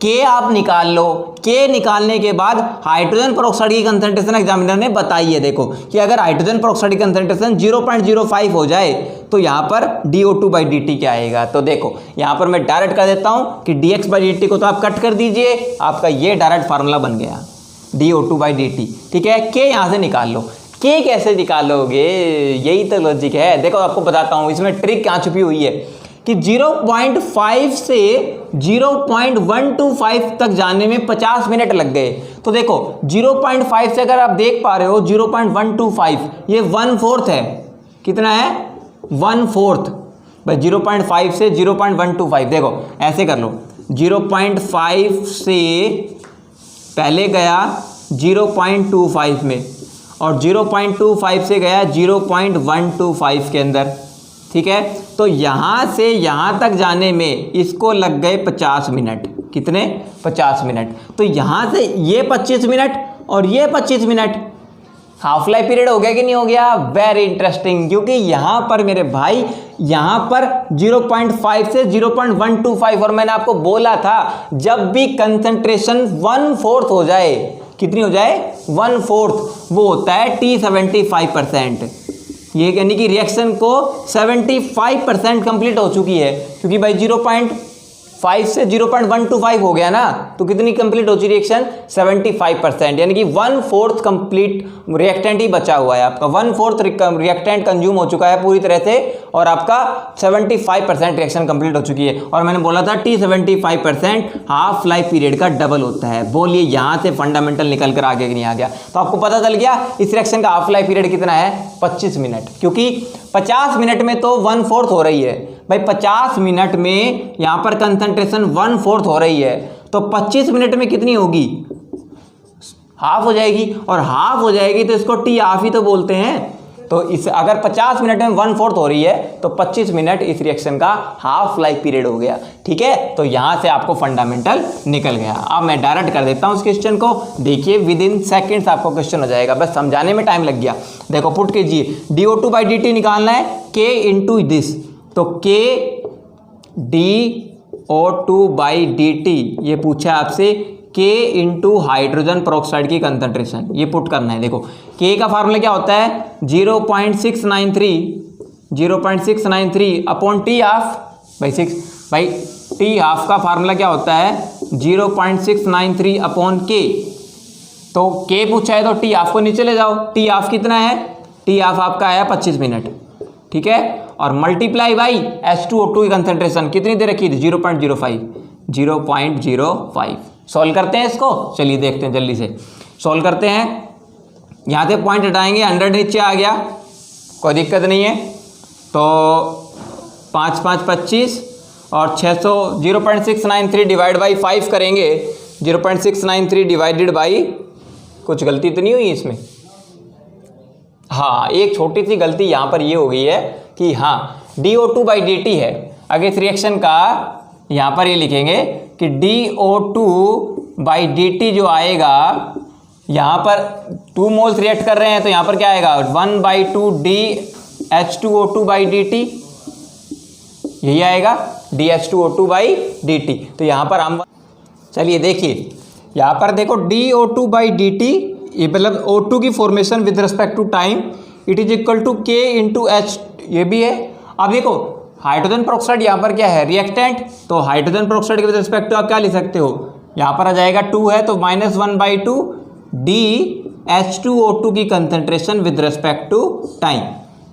के आप निकाल लो। के निकालने के बाद हाइड्रोजन पेरोक्साइड की कंसंट्रेशन एग्जामिनर ने बताई है, देखो कि अगर हाइड्रोजन पेरोक्साइड की कंसंट्रेशन 0.05 हो जाए तो यहाँ पर DO2/dt क्या आएगा। तो देखो यहाँ पर मैं डायरेक्ट कर देता हूँ कि dx/dt को तो आप कट कर दीजिए, आपका ये डायरेक्ट फार्मूला बन गया DO2/dt, ठीक है। के यहाँ से निकाल लो, के कैसे निकालोगे, यही तो लॉजिक है। देखो आपको बताता हूँ इसमें ट्रिक क्या छुपी हुई है कि 0.5 से 0.125 तक जाने में 50 मिनट लग गए। तो देखो 0.5 से अगर आप देख पा रहे हो 0.125, ये 1/4 है, कितना है 1/4 भाई। 0.5 से 0.125, देखो ऐसे कर लो, 0.5 से पहले गया 0.25 में और 0.25 से गया 0.125 के अंदर, ठीक है। तो यहाँ से यहाँ तक जाने में इसको लग गए 50 मिनट, कितने 50 मिनट। तो यहाँ से ये 25 मिनट और ये 25 मिनट, हाफ लाइफ पीरियड हो गया कि नहीं हो गया। वेरी इंटरेस्टिंग, क्योंकि यहाँ पर मेरे भाई यहाँ पर 0.5 से 0.125, और मैंने आपको बोला था जब भी कंसंट्रेशन 1/4 हो जाए, कितनी हो जाए 1/4, वो होता है T75%। ये यानी कि रिएक्शन को 75% कंप्लीट हो चुकी है, क्योंकि भाई 0.5 से 0.125 हो गया ना, तो कितनी कंप्लीट हो चुकी रिएक्शन 75%, यानी कि 1/4 कंप्लीट रिएक्टेंट ही बचा हुआ है आपका। 1/4 रिएक्टेंट कंज्यूम हो चुका है पूरी तरह से, और आपका 75% रिएक्शन कंप्लीट हो चुकी है। और मैंने बोला था T75% हाफ लाइफ पीरियड का डबल होता है। बोलिए यहाँ से फंडामेंटल निकल कर आगे नहीं आ गया, तो आपको पता चल गया इस रिएक्शन का हाफ लाइफ पीरियड कितना है 25 मिनट, क्योंकि 50 मिनट में तो 1/4 हो रही है भाई। 50 मिनट में यहाँ पर कंसंट्रेशन 1/4 हो रही है, तो 25 मिनट में कितनी होगी, हाफ हो जाएगी, और हाफ हो जाएगी तो इसको टी हाफ ही तो बोलते हैं। तो इस अगर 50 मिनट में 1/4 हो रही है तो 25 मिनट इस रिएक्शन का हाफ लाइफ पीरियड हो गया, ठीक है। तो यहाँ से आपको फंडामेंटल निकल गया। अब मैं डायरेक्ट कर देता हूँ इस क्वेश्चन को, देखिए विद इन सेकेंड्स आपको क्वेश्चन हो जाएगा, बस समझाने में टाइम लग गया। देखो पुट कीजिए, DO2/dt निकालना है, K इंटू दिस, तो K DO2/dt ये पूछा है आपसे, K इंटू हाइड्रोजन पेरोक्साइड की कंसंट्रेशन, ये पुट करना है। देखो K का फार्मूला क्या होता है 0.693 अपॉन टी हाफ भाई 6 भाई, टी हाफ का फार्मूला क्या होता है 0.693 अपॉन K। तो K पूछा है तो टी हाफ को नीचे ले जाओ, टी हाफ कितना है, टी हाफ आपका आया 25 मिनट, ठीक है। और मल्टीप्लाई बाई H2O2 की कंसंट्रेशन कितनी दे रखी थी 0.05। सॉल्व करते हैं इसको, चलिए देखते हैं जल्दी से सॉल्व करते हैं। यहाँ से पॉइंट हटाएंगे, 100 नीचे आ गया, कोई दिक्कत नहीं है। तो 5 5 25 और 600, 0.693 डिवाइड बाई 5 करेंगे, 0.693 डिवाइडेड बाई, कुछ गलती तो नहीं हुई इसमें, हाँ एक छोटी सी गलती यहाँ पर ये हो गई है कि हाँ DO2/dt है। अगर इस रिएक्शन का यहाँ पर ये लिखेंगे कि DO2/dt जो आएगा, यहाँ पर 2 मोल्स रिएक्ट कर रहे हैं तो यहाँ पर क्या आएगा 1/2 DH2O2/dt, यही आएगा DH2O2/dt। तो यहाँ पर हम चलिए देखिए, यहाँ पर देखो DO2/dt, ये मतलब O2 की formation with respect to time, it is equal to K into H, ये भी है। अब देखो हाइड्रोजन पेरोक्साइड यहाँ पर क्या है, रिएक्टेंट, तो हाइड्रोजन पेरोक्साइड के विद रिस्पेक्ट टू आप क्या लिख सकते हो, यहाँ पर आ जाएगा 2 है तो -1/2 DH2O2 की concentration with respect to time,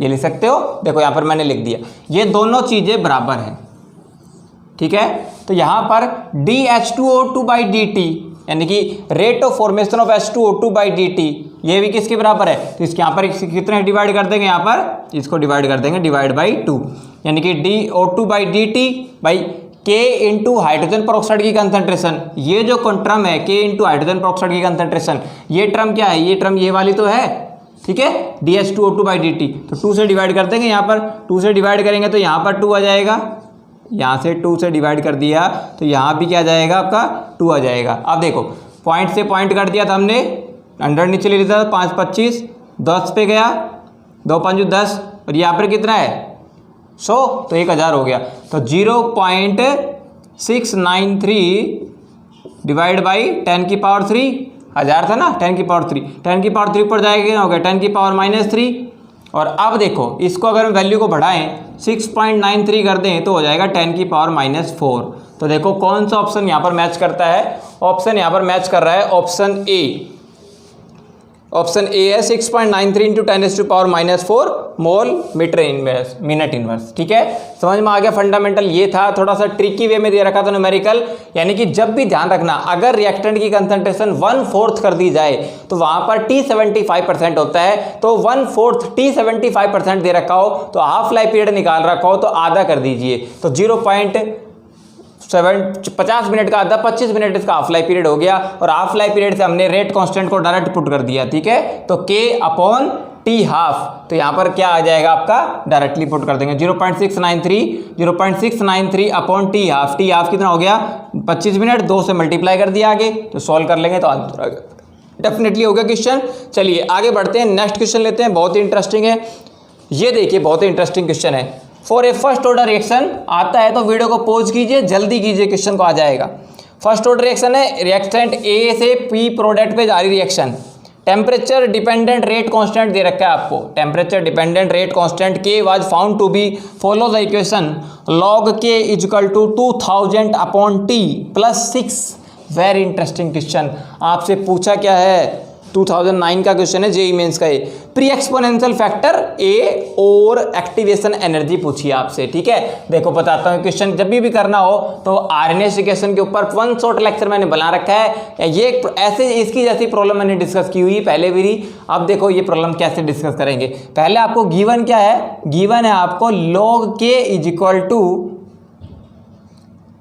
ये लिख सकते हो। देखो यहाँ पर मैंने लिख दिया, ये दोनों चीज़ें बराबर हैं, ठीक है। तो यहाँ पर DH2O2/dt यानी कि rate of formation of H2O2/dt, ये भी किसके बराबर है, तो इसके यहाँ पर कितने डिवाइड कर देंगे, यहाँ पर इसको डिवाइड कर देंगे डिवाइड बाई 2, यानी कि DO2/dt by K into hydrogen peroxide की कंसंट्रेशन, ये जो टर्म है K इंटू हाइड्रोजन पेरोक्साइड की कंसंट्रेशन, ये टर्म क्या है, ये टर्म ये वाली तो है, ठीक है, DH2O2/dt। तो 2 से डिवाइड कर देंगे, यहाँ पर 2 से डिवाइड करेंगे तो यहाँ पर 2 आ जाएगा, यहाँ से 2 से डिवाइड कर दिया तो यहाँ भी क्या आ जाएगा आपका 2 आ जाएगा। अब देखो पॉइंट से पॉइंट कर दिया था हमने, अंडर नीचे ले लिया था, 5 25 10 पे गया, 2 5 10, और यहाँ पर कितना है 100, तो 1000 हो गया। तो 0.693 डिवाइड बाई 10 की पावर 3, 1000 था ना, 10 की पावर 3, 10 की पावर 3 पर जाएगा क्या हो गया 10 की पावर -3। और अब देखो इसको अगर हम वैल्यू को बढ़ाएं 6.93 कर दें तो हो जाएगा 10 की पावर -4। तो देखो कौन सा ऑप्शन यहाँ पर मैच करता है, ऑप्शन यहाँ पर मैच कर रहा है ऑप्शन ए। ऑप्शन ए है 6.93 इंटू 10⁻⁻4 मोल मीटर इनवर्स, मिनट इनवर्स, ठीक है। समझ में आ गया फंडामेंटल, ये था थोड़ा सा ट्रिकी वे में दे रखा था न्यूमेरिकल, यानी कि जब भी ध्यान रखना अगर रिएक्टेंट की कंसंट्रेशन 1/4 कर दी जाए तो वहां पर T75% होता है, तो 1/4 T75% दे रखा हो तो हाफ लाइफ पीरियड निकाल रखा हो तो आधा कर दीजिए, तो 50 मिनट का आधा 25 मिनट इसका हाफ लाइफ पीरियड हो गया, और हाफ लाइफ पीरियड से हमने रेट कांस्टेंट को डायरेक्ट पुट कर दिया, ठीक है। तो K/T हाफ, तो यहाँ पर क्या आ जाएगा आपका, डायरेक्टली पुट कर देंगे 0.693 upon T half, T half कितना हो गया 25 मिनट, 2 से मल्टीप्लाई कर दिया आगे, तो सॉल्व कर लेंगे तो आंसर आ गया, डेफिनेटली हो गया क्वेश्चन। चलिए आगे बढ़ते हैं, नेक्स्ट क्वेश्चन लेते हैं, बहुत ही इंटरेस्टिंग है ये, देखिए बहुत ही इंटरेस्टिंग क्वेश्चन है। For a first order reaction, आता है तो वीडियो को पॉज कीजिए, जल्दी कीजिए, क्वेश्चन को आ जाएगा। फर्स्ट ऑर्डर रिएक्शन है, रिएक्टेंट ए से पी प्रोडक्ट पे जारी reaction, temperature dependent rate constant दे रखा है आपको, temperature dependent rate constant K was found to be, follow the equation log K equal to 2000 upon T plus 6। Very interesting question, आपसे पूछा क्या है, 2009 का क्वेश्चन है, जेईई मेंस का, प्री एक्सपोनेंशियल फैक्टर ए और एक्टिवेशन एनर्जी पूछिए आपसे, ठीक है। देखो बताता हूँ क्वेश्चन, जब भी करना हो तो आरएनएस इक्वेशन के ऊपर 1 शॉट लेक्चर मैंने बना रखा है, ये ऐसे इसकी जैसी प्रॉब्लम मैंने डिस्कस की हुई पहले भी। अब देखो ये प्रॉब्लम कैसे डिस्कस करेंगे, पहले आपको गिवन क्या है, गिवन है आपको log K is equal to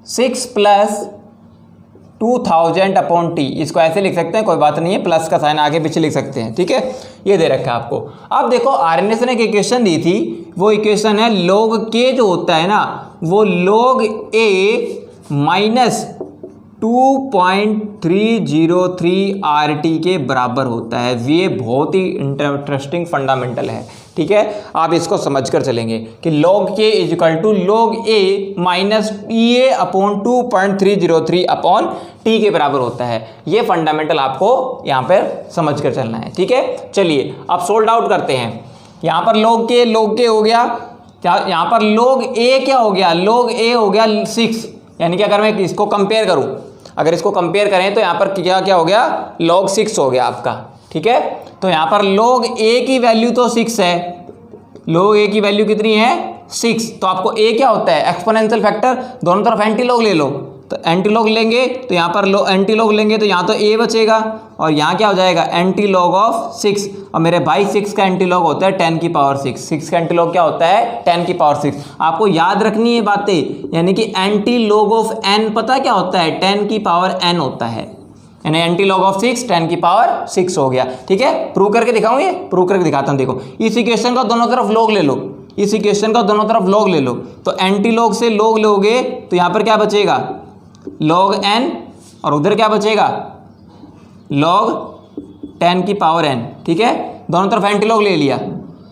6 plus 2000 upon T, इसको ऐसे लिख सकते हैं, कोई बात नहीं है, प्लस का साइन आगे पीछे लिख सकते हैं, ठीक है, ये दे रखा है आपको। अब देखो आरएनएस ने एक इक्वेशन दी थी, वो इक्वेशन है log K जो होता है ना, वो log A माइनस 2.303 RT के बराबर होता है। ये बहुत ही इंटरेस्टिंग फंडामेंटल है, ठीक है, आप इसको समझकर चलेंगे कि log K is equal to log A minus EA upon 2.303 upon T के बराबर होता है। ये फंडामेंटल आपको यहाँ पर समझकर चलना है, ठीक है। चलिए अब सोल्ड आउट करते हैं, यहाँ पर log K हो गया, यहाँ पर log A क्या हो गया, log A हो गया 6, यानी कि अगर मैं इसको कंपेयर करूँ, अगर इसको कंपेयर करें तो यहाँ पर क्या क्या हो गया, log 6 हो गया आपका, ठीक है। तो यहाँ पर log A की वैल्यू तो 6 है, log A की वैल्यू कितनी है 6, तो आपको A क्या होता है, एक्सपोनेंशियल फैक्टर, दोनों तरफ एंटी लॉग ले लो, तो एंटी लॉग लेंगे तो यहाँ पर एंटी लॉग लेंगे तो यहाँ तो A बचेगा, और यहाँ क्या हो जाएगा एंटी लॉग ऑफ 6, और मेरे भाई 6 का एंटी लॉग होता है 10 की पावर 6, 6 का एंटी लॉग क्या होता है 10 की पावर 6। आपको याद रखनी है बातें, यानी कि एंटी लॉग ऑफ n पता क्या होता है, 10 की पावर n होता है, यानी एंटी लॉग ऑफ 6 10 की पावर 6 हो गया, ठीक है। प्रूव करके दिखाऊं, ये प्रूव करके दिखाता हूं। देखो इस इक्वेशन का दोनों तरफ लॉग ले लो, इस इक्वेशन का दोनों तरफ log ले लो, तो एंटी लॉग से log लोगे तो यहाँ पर क्या बचेगा log n, और उधर क्या बचेगा log 10 की पावर n। ठीक है, दोनों तरफ एंटी लॉग ले लिया,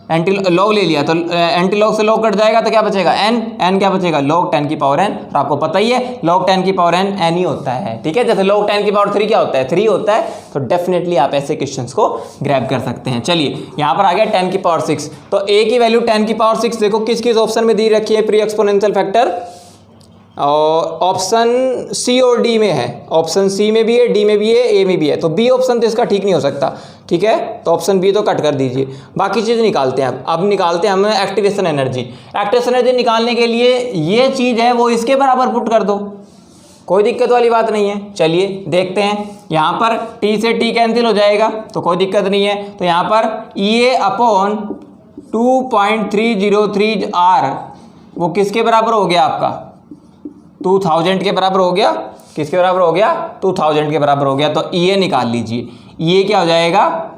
एंटी लॉग ले लिया, तो एंटी लॉग से log कट जाएगा तो क्या बचेगा n क्या बचेगा log 10 की पावर n। और आपको पता ही है log 10 की पावर n ही होता है। ठीक है, जैसे log 10 की पावर 3 क्या होता है 3 होता है, तो डेफिनेटली आप ऐसे क्वेश्चंस को ग्रैब कर सकते हैं। चलिए यहाँ पर आ गया 10 की पावर 6, तो a की वैल्यू 10 की पावर 6 देखो किस किस ऑप्शन में दी रखी है प्री एक्सपोनेंशियल फैक्टर, और ऑप्शन सी और डी में है, ऑप्शन सी में भी है, डी में भी है, ए में भी है, तो बी ऑप्शन तो इसका ठीक नहीं हो सकता। ठीक है, तो ऑप्शन बी तो कट कर दीजिए, बाकी चीज़ निकालते हैं। अब निकालते हैं हमें एक्टिवेशन एनर्जी। एक्टिवेशन एनर्जी निकालने के लिए ये चीज़ है वो इसके बराबर पुट कर दो, कोई दिक्कत वाली बात नहीं है। चलिए देखते हैं, यहाँ पर टी से टी कैंसिल हो जाएगा तो कोई दिक्कत नहीं है, तो यहाँ पर EA अपॉन 2.303 R वो किसके बराबर हो गया आपका 2000 के बराबर हो गया। किसके बराबर हो गया 2000 के बराबर हो गया, तो EA निकाल लीजिए। EA क्या हो जाएगा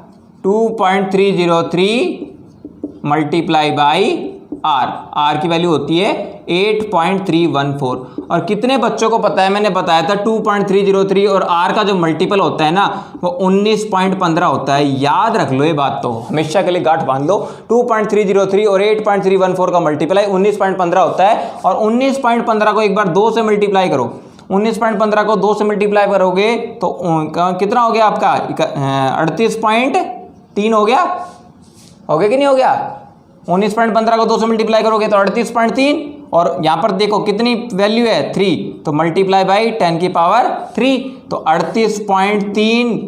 2.303 मल्टीप्लाई बाई R की वैल्यू होती है 8.314। और कितने बच्चों को पता है, मैंने बताया था 2.303 और R का जो मल्टीपल होता है ना वो 19.15 होता है। याद रख लो ये बात, तो हमेशा के लिए गांठ बांध लो, 2.303 और 8.314 का मल्टीप्लाई 19.15 होता है। और 19.15 को एक बार 2 से मल्टीप्लाई करो, 19.15 को 2 से मल्टीप्लाई करोगे तो कितना हो गया आपका 38.3 हो गया कि नहीं हो गया। 19.15 को 2 से मल्टीप्लाई करोगे तो 38.3, और यहाँ पर देखो कितनी वैल्यू है 3, तो मल्टीप्लाई बाई 10 की पावर 3, तो 38.3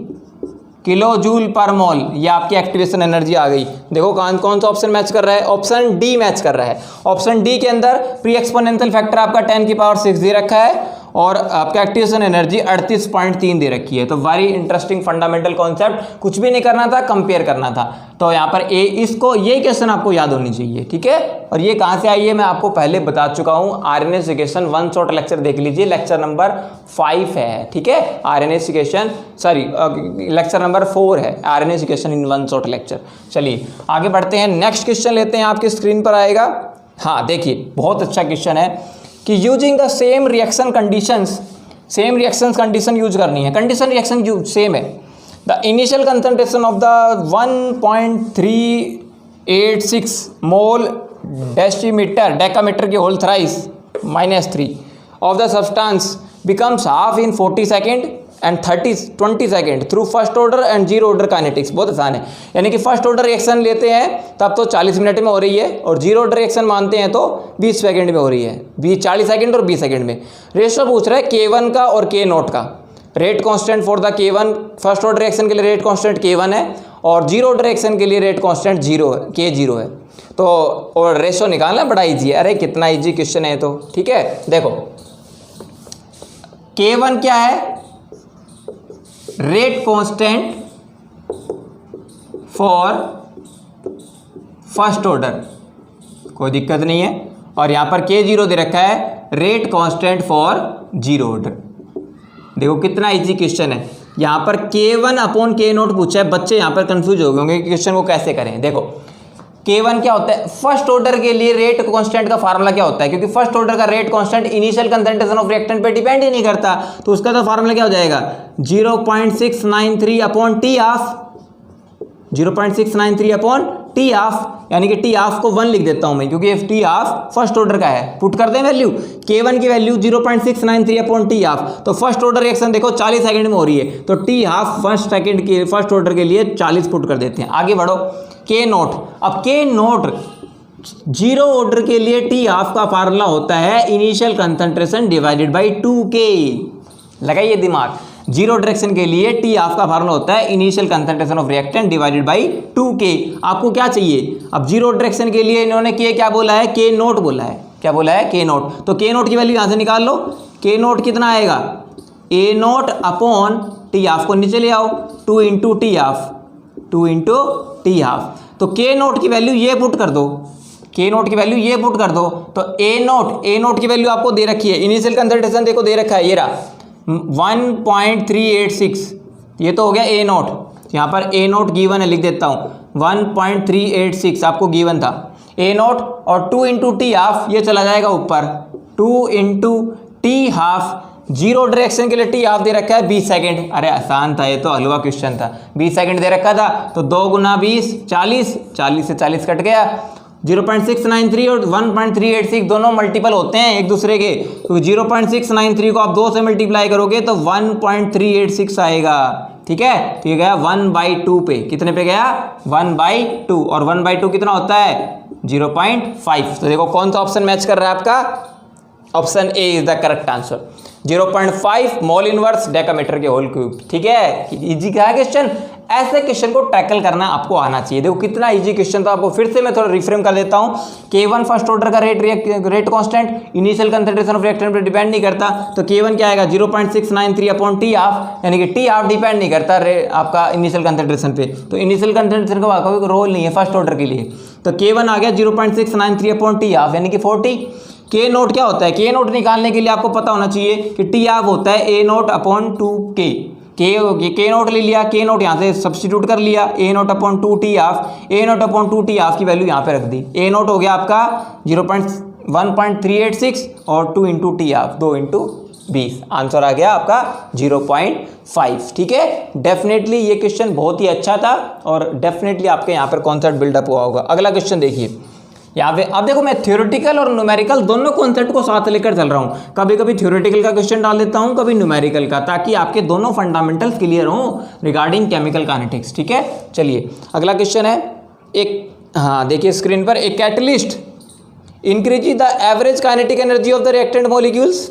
किलो जूल पर मोल, ये आपकी एक्टिवेशन एनर्जी आ गई। देखो कौन सा ऑप्शन मैच कर रहा है, ऑप्शन डी मैच कर रहा है। ऑप्शन डी के अंदर प्री एक्सपोनेंशियल फैक्टर आपका 10 की पावर 6 दे रखा है और आपका एक्टिवेशन एनर्जी 38.3 दे रखी है। तो वेरी इंटरेस्टिंग फंडामेंटल कॉन्सेप्ट, कुछ भी नहीं करना था, कंपेयर करना था। तो यहाँ पर इसको ये क्वेश्चन आपको याद होनी चाहिए। ठीक है, और ये कहाँ से आई है मैं आपको पहले बता चुका हूँ, RNA इक्वेशन 1 शॉट लेक्चर देख लीजिए, लेक्चर नंबर 5 है। ठीक है, RNA इक्वेशन लेक्चर नंबर 4 है, RNA equation in 1 shot lecture. चलिए आगे बढ़ते हैं, नेक्स्ट क्वेश्चन लेते हैं, आपकी स्क्रीन पर आएगा। हाँ देखिए बहुत अच्छा क्वेश्चन है कि using the same reaction condition use करनी है। कंडीशन रिएक्शन सेम है। The initial concentration of the 1.386 mole decameter के whole thrice -3 of the substance becomes half in 40 second and 20 second through first order and zero order kinetics. बहुत आसान है, यानी कि first order reaction लेते हैं तब तो 40 मिनट में हो रही है, और जीरो ऑर्डर रिएक्शन मानते हैं तो 20 सेकेंड में हो रही है, 40 सेकेंड और 20 सेकेंड में। रेशो पूछ रहा है K1 का और K0 का। Rate constant for the K1, first order reaction के लिए रेट कांस्टेंट K1 है, और जीरो ऑर्डर रिएक्शन के लिए रेट कांस्टेंट K0 है। तो और रेशो निकालना बड़ा ईजी है। अरे कितना ईजी क्वेश्चन है तो। ठीक है, देखो K1 क्या है, rate constant for first order, कोई दिक्कत नहीं है। और यहां पर K0 दे रखा है, rate constant for zero order. देखो कितना इजी क्वेश्चन है। यहां पर K1 अपॉन K0 पूछा है, बच्चे यहां पर कंफ्यूज हो गए होंगे क्वेश्चन को कैसे करें। देखो K1 क्या होता है, फर्स्ट ऑर्डर के लिए रेट कांस्टेंट का फार्मूला क्या होता है, क्योंकि फर्स्ट ऑर्डर का rate constant initial concentration of reactant पे डिपेंड ही नहीं करता, तो उसका तो फार्मूला क्या हो जाएगा 0.693 upon T half, 0.693 upon T half, यानी कि टी हाफ को 1 लिख देता हूं मैं, क्योंकि टी हाफ फर्स्ट ऑर्डर का है। पुट कर दें वैल्यू, K1 की वैल्यू 0.693 अपॉन टी हाफ, तो फर्स्ट ऑर्डर रिएक्शन देखो 40 सेकंड में हो रही है, तो टी हाफ फर्स्ट ऑर्डर के लिए 40 पुट कर देते हैं। आगे बढ़ो, K0। अब K0 जीरो ऑर्डर के लिए टी हाफ का फार्मूला होता है initial concentration divided by 2K। लगाइए दिमाग, जीरो डायरेक्शन के लिए टी हाफ का फार्मूला होता है initial concentration of reactant divided by 2K। आपको क्या चाहिए, अब जीरो डायरेक्शन के लिए इन्होंने क्या बोला है, K0 बोला है। क्या बोला है, K0। तो K0 की वैल्यू यहां से निकाल लो। K0 कितना आएगा, A0 अपॉन टी हाफ को नीचे ले आओ, 2 into T half, 2 into T half. तो K0 की वैल्यू ये पुट कर दो, K0 की वैल्यू ये पुट कर दो। तो A0 की वैल्यू आपको दे रखी है, इनिशियल कंसंट्रेशन देखो दे रखा है, ये रहा 1.386, ये तो हो गया A0। यहाँ पर A0 गिवन है, लिख देता हूँ 1.386 आपको गिवन था। ए नॉट और 2 इंटू टी हाफ ये चला जाएगा ऊपर, 2 into T half, zero direction के लिए टी हाफ दे रखा है 20 सेकंड। अरे आसान था, ये तो हलवा क्वेश्चन था। 20 सेकंड दे रखा था तो 2 गुना 20 40, 40 से 40 कट गया। 0.693 और 1.386 दोनों मल्टीपल होते हैं एक दूसरे के, तो 0.693 को आप 2 से मल्टीप्लाई करोगे तो 1.386 आएगा। ठीक है, तो ये गया 1/2 पे, कितने पे गया 1/2, और 1/2 कितना होता है 0.5। तो देखो कौन सा ऑप्शन मैच कर रहा है आपका, option A is the correct answer. 0.5 mole inverse decametre के होल क्यूब। ठीक है, इजी क्या है क्वेश्चन, ऐसे क्वेश्चन को टैकल करना आपको आना चाहिए। देखो कितना इजी क्वेश्चन था, आपको फिर से मैं थोड़ा रिफ्रेम कर देता हूं। K1 फर्स्ट ऑर्डर का rate constant, initial concentration of reactant पर डिपेंड नहीं करता, तो K1 क्या आएगा 0.693 अपॉन टी हाफ, यानी कि टी हाफ डिपेंड नहीं करता आपका इनिशियल कंसंट्रेशन पे, तो इनिशियल कंसंट्रेशन का कोई रोल नहीं है फर्स्ट ऑर्डर के लिए। तो K1 आ गया 0.693 अपॉन टी हाफ यानी कि 40। के नोट क्या होता है, के नोट निकालने के लिए आपको पता होना चाहिए कि टी हाफ होता है ए नोट अपॉन 2 के नोट ले लिया, के नोट यहाँ से सब्सटीट्यूट कर लिया, ए नोट अपॉन 2 टी हाफ, ए नोट अपॉन 2 टी हाफ की वैल्यू यहाँ पे रख दी। ए नोट हो गया आपका 1.386 और 2 into T half 2 into 20, answer आ गया आपका 0.5। ठीक है, डेफिनेटली ये क्वेश्चन बहुत ही अच्छा था और डेफिनेटली आपके यहाँ पर कॉन्सेप्ट बिल्डअप हुआ होगा। अगला क्वेश्चन देखिए यहाँ पे, अब देखो मैं थ्योरेटिकल और न्यूमेरिकल दोनों कॉन्सेप्ट को साथ लेकर चल रहा हूँ। कभी कभी थ्योरेटिकल का क्वेश्चन डाल देता हूँ, कभी न्यूमेरिकल का, ताकि आपके दोनों फंडामेंटल्स क्लियर हों रिगार्डिंग केमिकल काइनेटिक्स। ठीक है, चलिए अगला क्वेश्चन है एक, हाँ देखिए स्क्रीन पर, एक catalyst increase the average kinetic energy of the reactant molecules,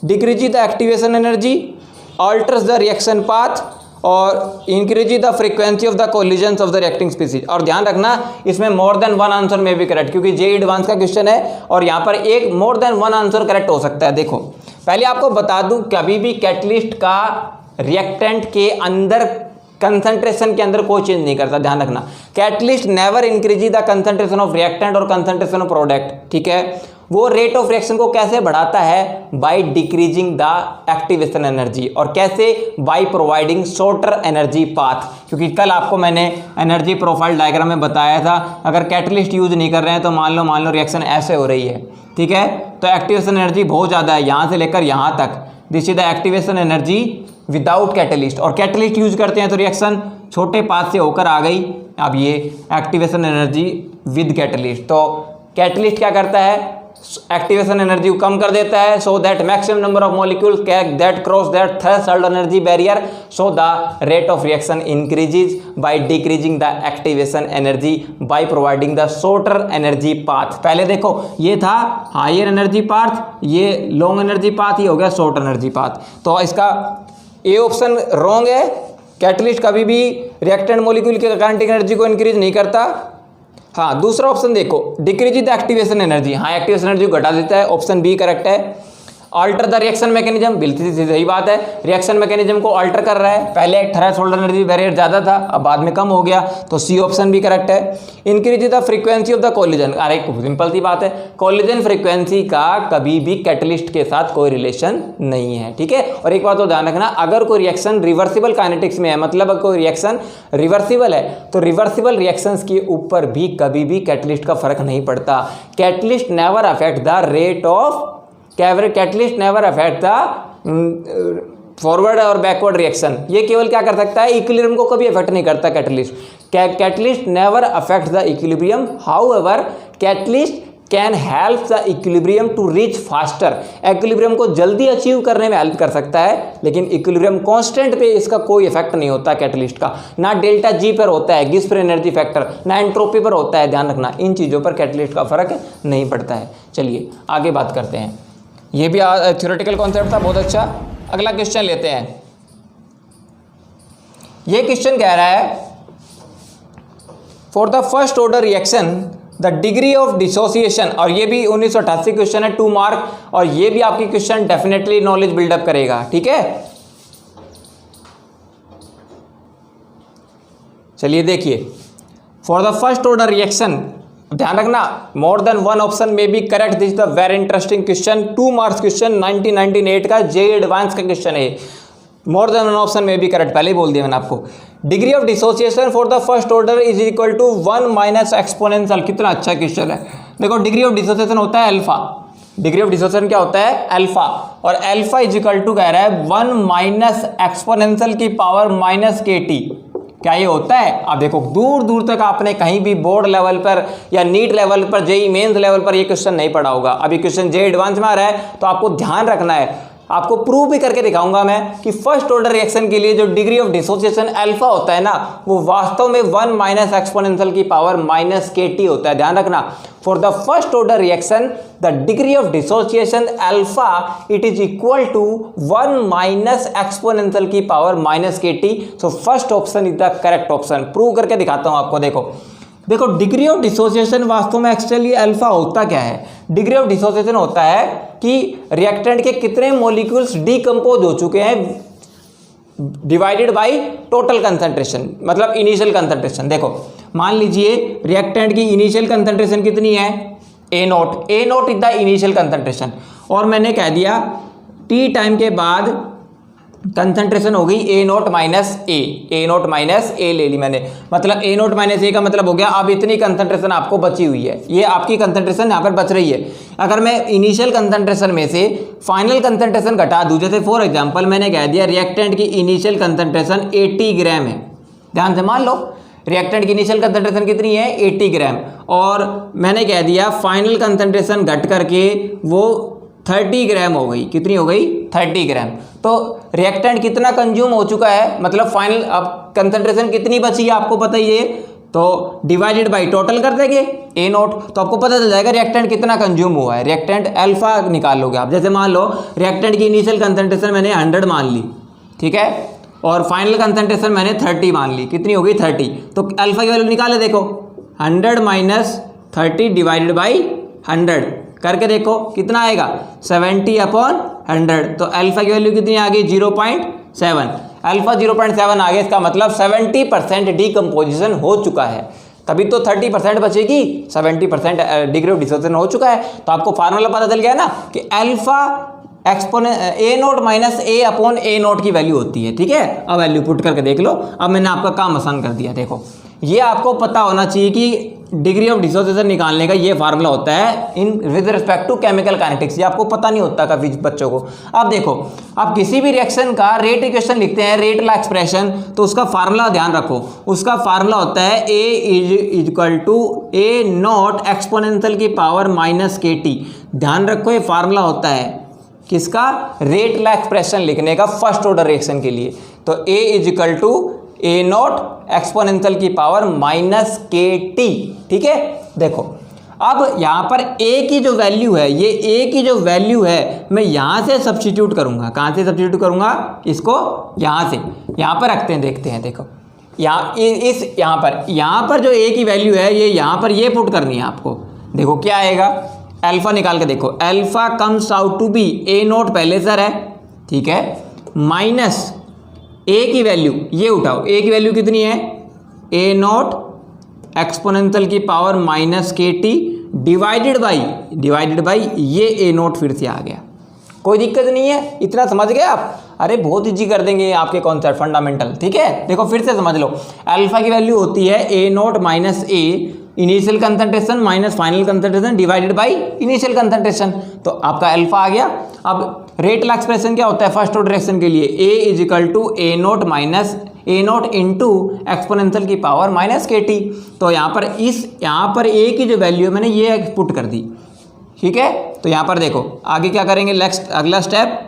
decrease the activation energy, alters the reaction path और increase the frequency of the collisions of the reacting species. और ध्यान रखना इसमें मोर देन वन आंसर में भी correct, क्योंकि जे advance का question है और यहाँ पर एक more than one answer correct हो सकता है। देखो पहले आपको बता दूं, कभी भी कैटलिस्ट का रिएक्टेंट के अंदर कंसंट्रेशन के अंदर कोई चेंज नहीं करता, ध्यान रखना। Catalyst never increase the concentration of reactant और कंसंट्रेशन ऑफ प्रोडक्ट। ठीक है, वो रेट ऑफ रिएक्शन को कैसे बढ़ाता है, by decreasing the activation energy, और कैसे, by providing shorter energy path. क्योंकि कल आपको मैंने एनर्जी प्रोफाइल डायग्राम में बताया था, अगर कैटलिस्ट यूज नहीं कर रहे हैं तो मान लो रिएक्शन ऐसे हो रही है। ठीक है, तो एक्टिवेशन एनर्जी बहुत ज़्यादा है यहाँ से लेकर यहाँ तक, this is the activation energy without catalyst, और कैटलिस्ट यूज करते हैं तो रिएक्शन छोटे पाथ से होकर आ गई। अब ये एक्टिवेशन एनर्जी विद कैटलिस्ट, तो कैटलिस्ट क्या करता है, एक्टिवेशन एनर्जी को कम कर देता है, so that maximum number of molecules that cross that threshold energy barrier, so the rate of reaction increases by decreasing the activation energy by providing the shorter energy path. पहले देखो ये था higher energy path, ये long energy path, ये हो गया short energy path. तो इसका ए ऑप्शन रॉन्ग है, कैटलिस्ट कभी भी रिएक्टेंट मॉलिक्यूल के काइनेटिक एनर्जी को इंक्रीज नहीं करता। हाँ, दूसरा ऑप्शन देखो, डिक्रीज द एक्टिवेशन एनर्जी, हाँ एक्टिवेशन एनर्जी को घटा देता है, ऑप्शन बी करेक्ट है। अल्टर द रिएक्शन मैकेनिज्म, बिल्कुल सही बात है, रिएक्शन मैकेनिज्म को अल्टर कर रहा है, पहले एक थ्रेशोल्ड एनर्जी बैरियर ज़्यादा था, अब बाद में कम हो गया, तो सी ऑप्शन भी करेक्ट है। Increase the frequency of the collision, अरे सिंपल सी बात है, कोलिजन फ्रीक्वेंसी का कभी भी कैटलिस्ट के साथ कोई रिलेशन नहीं है। ठीक है, और एक बात तो ध्यान रखना, अगर कोई रिएक्शन रिवर्सिबल काइनेटिक्स में है, मतलब अगर कोई रिएक्शन रिवर्सिबल है, तो रिवर्सिबल रिएक्शंस के ऊपर भी कभी भी कैटलिस्ट का फर्क नहीं पड़ता। Catalyst never affect the rate of, catalyst never affect the forward और बैकवर्ड रिएक्शन, ये केवल क्या कर सकता है, इक्विलिब्रियम को कभी अफेक्ट नहीं करता catalyst. Catalyst never affect the equilibrium, however catalyst can help the equilibrium to reach faster, equilibrium को जल्दी अचीव करने में हेल्प कर सकता है, लेकिन इक्विलिब्रियम कांस्टेंट पे इसका कोई इफेक्ट नहीं होता कैटलिस्ट का, ना डेल्टा जी पर होता है गिब्स फ्री एनर्जी फैक्टर, ना एंट्रोपी पर होता है, ध्यान रखना इन चीज़ों पर कैटलिस्ट का फर्क नहीं पड़ता है। चलिए आगे बात करते हैं, ये भी थ्योरेटिकल कॉन्सेप्ट था, बहुत अच्छा। अगला क्वेश्चन लेते हैं, ये क्वेश्चन कह रहा है for the first order reaction the degree of dissociation, और ये भी 1988 क्वेश्चन है, 2 मार्क, और ये भी आपकी क्वेश्चन डेफिनेटली नॉलेज बिल्डअप करेगा। ठीक है, चलिए देखिए, for the first order reaction, ध्यान रखना मोर देन वन ऑप्शन में भी correct, this the very interesting question, 2 marks question, 1998 का जे एडवांस का क्वेश्चन है। मोर देन वन ऑप्शन में भी करेक्ट, पहले ही बोल दिया मैंने आपको। Degree of dissociation for the first order is equal to 1 minus exponential. कितना अच्छा क्वेश्चन है। देखो डिग्री ऑफ डिसोसिएशन होता है अल्फा, डिग्री ऑफ डिसोसिएशन क्या होता है अल्फा, और अल्फा इज इक्वल टू कह रहा है 1 माइनस एक्सपोनेंशियल की पावर माइनस के टी। क्या ये होता है? अब देखो दूर दूर तक आपने कहीं भी बोर्ड लेवल पर या नीट लेवल पर, जेई मेंस लेवल पर ये क्वेश्चन नहीं पढ़ा होगा। अभी क्वेश्चन जे एडवांस में आ रहा है तो आपको ध्यान रखना है। आपको प्रूव भी करके दिखाऊंगा मैं कि फर्स्ट ऑर्डर रिएक्शन के लिए जो डिग्री ऑफ डिसोसिएशन अल्फा होता है ना, वो वास्तव में 1 माइनस एक्सपोनेंशियल की पावर माइनस के टी होता है। ध्यान रखना, for the first order reaction the degree of dissociation alpha it is equal to 1 minus exponential की power minus K T. So first option is the correct option. Prove करके दिखाता हूं आपको। देखो डिग्री ऑफ डिसोसिएशन वास्तव में actually alpha होता क्या है? डिग्री ऑफ डिसोसिएशन होता है कि रिएक्टेंट के कितने मॉलिक्यूल्स डीकंपोज हो चुके हैं डिवाइडेड बाय टोटल कंसंट्रेशन, मतलब इनिशियल कंसंट्रेशन। देखो मान लीजिए रिएक्टेंट की इनिशियल कंसंट्रेशन कितनी है? A naught is the initial concentration, और मैंने कह दिया टी टाइम के बाद कंसंट्रेशन हो गई ए नोट माइनस ए ले ली मैंने, मतलब ए नोट माइनस ए का मतलब हो गया अब इतनी कंसंट्रेशन आपको बची हुई है, ये आपकी कंसंट्रेशन यहाँ पर बच रही है। अगर मैं इनिशियल कंसंट्रेशन में से फाइनल कंसंट्रेशन घटा दूं, जैसे फॉर एग्जांपल मैंने कह दिया रिएक्टेंट की इनिशियल कंसंट्रेशन 80 ग्राम है, ध्यान से मान लो रिएक्टेंट की इनिशियल कंसंट्रेशन कितनी है 80 ग्राम, और मैंने कह दिया फाइनल कंसंट्रेशन घट करके वो 30 ग्राम हो गई। कितनी हो गई? 30 ग्राम। तो रिएक्टेंट कितना कंज्यूम हो चुका है, मतलब फाइनल अब कंसंट्रेशन कितनी बची है आपको पता ही है, तो डिवाइडेड बाय टोटल कर देंगे ए नोट, तो आपको पता चल जाएगा रिएक्टेंट कितना कंज्यूम हुआ है। रिएक्टेंट अल्फा निकाल लोगे आप। जैसे मान लो रिएक्टेंट की इनिशियल कंसंट्रेशन मैंने 100 मान ली, ठीक है, और फाइनल कंसंट्रेशन मैंने 30 मान ली। कितनी हो गई? 30। तो अल्फा की वैल्यू निकाले, देखो 100 माइनस 30 डिवाइडेड बाई 100 करके देखो कितना आएगा 70/100। तो अल्फा की वैल्यू कितनी आ गई? 0.7। अल्फा 0.7 आ गया, इसका मतलब 70% डीकम्पोजिशन हो चुका है, तभी तो 30% बचेगी। 70% डिग्री ऑफ डिसोसिएशन हो चुका है। तो आपको फार्मूला पता चल गया ना कि अल्फा ए नोट माइनस ए अपॉन ए नोट की वैल्यू होती है, ठीक है। अब वैल्यू पुट करके देख लो। अब मैंने आपका काम आसान कर दिया। देखो ये आपको पता होना चाहिए कि डिग्री ऑफ डिसोसिएशन निकालने का ये फार्मूला होता है in with respect to chemical kinetics. ये आपको पता नहीं होता कभी बच्चों को। अब देखो आप किसी भी रिएक्शन का रेट इक्वेशन लिखते हैं, रेट ला एक्सप्रेशन, तो उसका फार्मूला ध्यान रखो। उसका फार्मूला होता है A is equal to A naught exponential की पावर माइनस के टी। ध्यान रखो ये फार्मूला होता है किसका? रेट ला एक्सप्रेशन लिखने का फर्स्ट ऑर्डर रिएक्शन के लिए। तो A is equal to A naught exponential की पावर माइनस के टी, ठीक है। देखो अब यहाँ पर ए की जो वैल्यू है, ये ए की जो वैल्यू है मैं यहाँ से सब्स्टिट्यूट करूँगा। कहाँ से सब्स्टिट्यूट करूँगा? इसको यहाँ से यहाँ पर रखते हैं, देखते हैं। देखो यहाँ पर जो ए की वैल्यू है ये यहाँ पर ये पुट करनी है आपको। देखो क्या आएगा? अल्फा निकाल के देखो। Alpha comes out to be A naught पहले सर है, ठीक है, माइनस ए की वैल्यू ये उठाओ। ए की वैल्यू कितनी है? ए नॉट एक्सपोनेंशियल की power minus K T divided by ये ए नोट फिर से आ गया। कोई दिक्कत नहीं है, इतना समझ गए आप? अरे बहुत इजी कर देंगे आपके कॉन्सेप्ट फंडामेंटल, ठीक है। देखो फिर से समझ लो। अल्फा की वैल्यू होती है A naught minus A initial concentration minus final concentration divided by initial concentration, तो आपका अल्फा आ गया। अब रेट ला एक्सप्रेशन क्या होता है फर्स्ट ऑर्डर रिएक्शन के लिए? A is equal to A naught minus A naught into exponential की पावर माइनस के टी। तो यहाँ पर ए की जो वैल्यू है मैंने ये पुट कर दी, ठीक है। तो यहाँ पर देखो आगे क्या करेंगे, नेक्स्ट अगला स्टेप,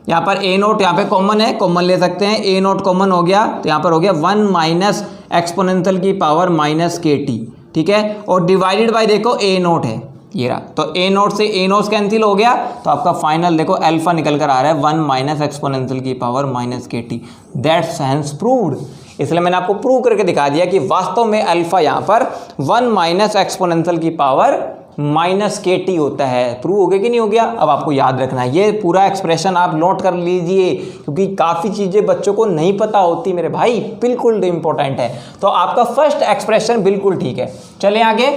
यहाँ पर ए नोट यहाँ पे कॉमन है, कॉमन ले सकते हैं। ए नोट कॉमन हो गया तो यहाँ पर हो गया 1 माइनस एक्सपोनेंशियल की पावर माइनस के टी, ठीक है। और डिवाइडेड बाय देखो ए नोट है ये रहा, तो ए नोट से ए नोट कैंसिल हो गया, तो आपका फाइनल देखो अल्फा निकल कर आ रहा है 1 माइनस एक्सपोनेंशियल की power minus K T. That's hence proved. इसलिए मैंने आपको प्रूव करके दिखा दिया कि वास्तव में अल्फा यहाँ पर 1 माइनस एक्सपोनेंशियल की पावर माइनस के टी होता है। प्रूव हो गया कि नहीं हो गया? अब आपको याद रखना है ये पूरा एक्सप्रेशन आप नोट कर लीजिए, क्योंकि काफ़ी चीज़ें बच्चों को नहीं पता होती मेरे भाई, बिल्कुल इंपॉर्टेंट है। तो आपका फर्स्ट एक्सप्रेशन बिल्कुल ठीक है। चलें आगे,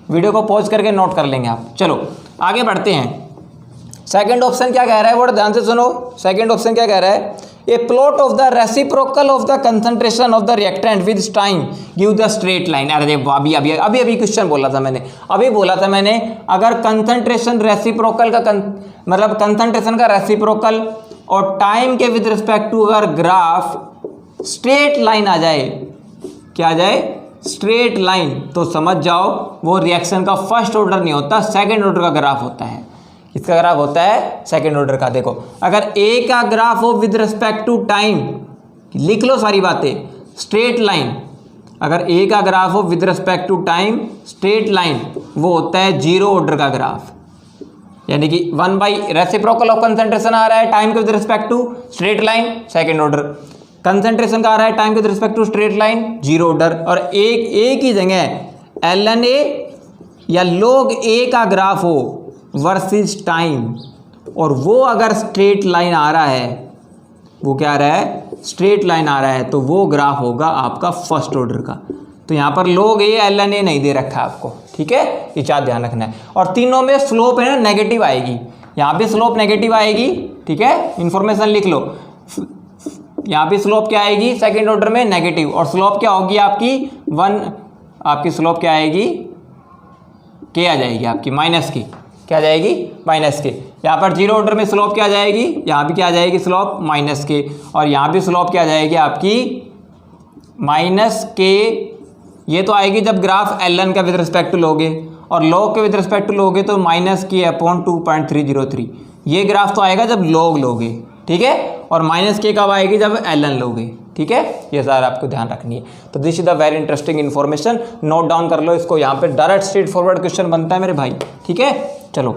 वीडियो को पॉज करके नोट कर लेंगे आप। चलो आगे बढ़ते हैं। सेकंड ऑप्शन क्या कह रहा है, वो ध्यान से सुनो। सेकंड ऑप्शन क्या कह रहा है? ए plot of the reciprocal of the concentration of the reactant with time give the straight line. अरे अभी क्वेश्चन बोला था मैंने, अगर कंसंट्रेशन रेसिप्रोकल का मतलब कंसंट्रेशन का रेसिप्रोकल और टाइम के विद रिस्पेक्ट टू अगर ग्राफ स्ट्रेट लाइन आ जाए, क्या आ जाए, स्ट्रेट लाइन, तो समझ जाओ वो रिएक्शन का फर्स्ट ऑर्डर नहीं होता, सेकंड ऑर्डर का ग्राफ होता है। इसका ग्राफ होता है सेकंड ऑर्डर का। देखो अगर ए का ग्राफ हो विद रिस्पेक्ट टू टाइम, लिख लो सारी बातें, स्ट्रेट लाइन, अगर ए का ग्राफ हो with respect to time straight line, वो होता है जीरो ऑर्डर का ग्राफ, यानी कि 1 बाई रेसिप्रोकल ऑफ कंसंट्रेशन आ रहा है टाइम के with respect to straight line second order, concentration का आ रहा है टाइम के with respect to straight line zero order, और एक ही जगह एल ए या log ए का ग्राफ हो वर्सेस टाइम, और वो अगर स्ट्रेट लाइन आ रहा है, वो क्या आ रहा है, स्ट्रेट लाइन आ रहा है, तो वो ग्राफ होगा आपका फर्स्ट ऑर्डर का। तो यहाँ पर log A L N A नहीं दे रखा है आपको, ठीक है, ये चार्ट ध्यान रखना है। और तीनों में स्लोप है ना नेगेटिव आएगी, यहाँ भी स्लोप नेगेटिव आएगी, ठीक है, इंफॉर्मेशन लिख लो, यहाँ भी स्लोप क्या आएगी सेकंड ऑर्डर में नेगेटिव, और स्लोप क्या होगी आपकी 1, आपकी स्लोप क्या आएगी, के आ जाएगी आपकी माइनस की, क्या आ जाएगी माइनस के। यहाँ पर जीरो ऑर्डर में स्लोप क्या आ जाएगी, यहाँ भी क्या आ जाएगी स्लोप माइनस के, और यहाँ भी स्लोप क्या आ जाएगी आपकी माइनस के। ये तो आएगी जब ग्राफ एल एन का विद रिस्पेक्ट टू लोगे, और लॉग के विद रिस्पेक्ट टू लोगे तो माइनस के अपॉन 2.303, ये ग्राफ तो आएगा जब लॉग लोगे, ठीक है, और माइनस के कब आएगी जब एल एन लोगे, ठीक है, ये सारा आपको ध्यान रखनी है। तो this is the very interesting information, note down कर लो इसको, यहाँ पे डायरेक्ट स्ट्रेट फॉरवर्ड क्वेश्चन बनता है मेरे भाई, ठीक है। चलो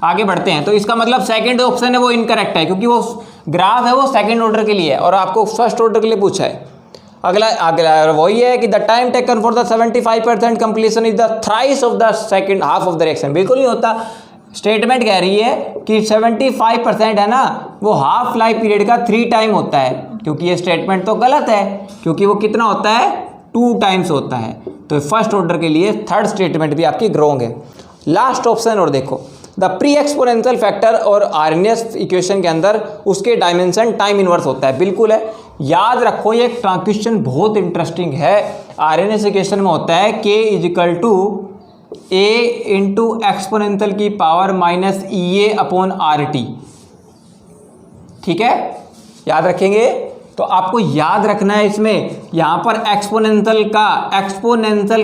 आगे बढ़ते हैं। तो इसका मतलब सेकंड ऑप्शन है वो इनकरेक्ट है, क्योंकि वो ग्राफ है वो सेकंड ऑर्डर के लिए है और आपको फर्स्ट ऑर्डर के लिए पूछा है। अगला वही है कि the time taken for the 75% completion is the thrice of the second half of the reaction. बिल्कुल नहीं होता, स्टेटमेंट कह रही है कि 75% है ना, वो हाफ लाइफ पीरियड का 3 टाइम होता है, क्योंकि ये स्टेटमेंट तो गलत है, क्योंकि वो कितना होता है 2 टाइम्स होता है। तो फर्स्ट ऑर्डर के लिए थर्ड स्टेटमेंट भी आपकी रॉन्ग है। लास्ट ऑप्शन, और देखो द प्री एक्सपोनेंशियल फैक्टर और आरएनएस इक्वेशन के अंदर उसके डायमेंशन टाइम इनवर्स होता है, बिल्कुल है, याद रखो। ये क्वेश्चन बहुत इंटरेस्टिंग है। आरएनएस इक्वेशन में होता है k equal to a into exponential की power minus EA upon RT, ठीक है, याद रखेंगे। तो आपको याद रखना है इसमें, यहाँ पर एक्सपोनेंशियल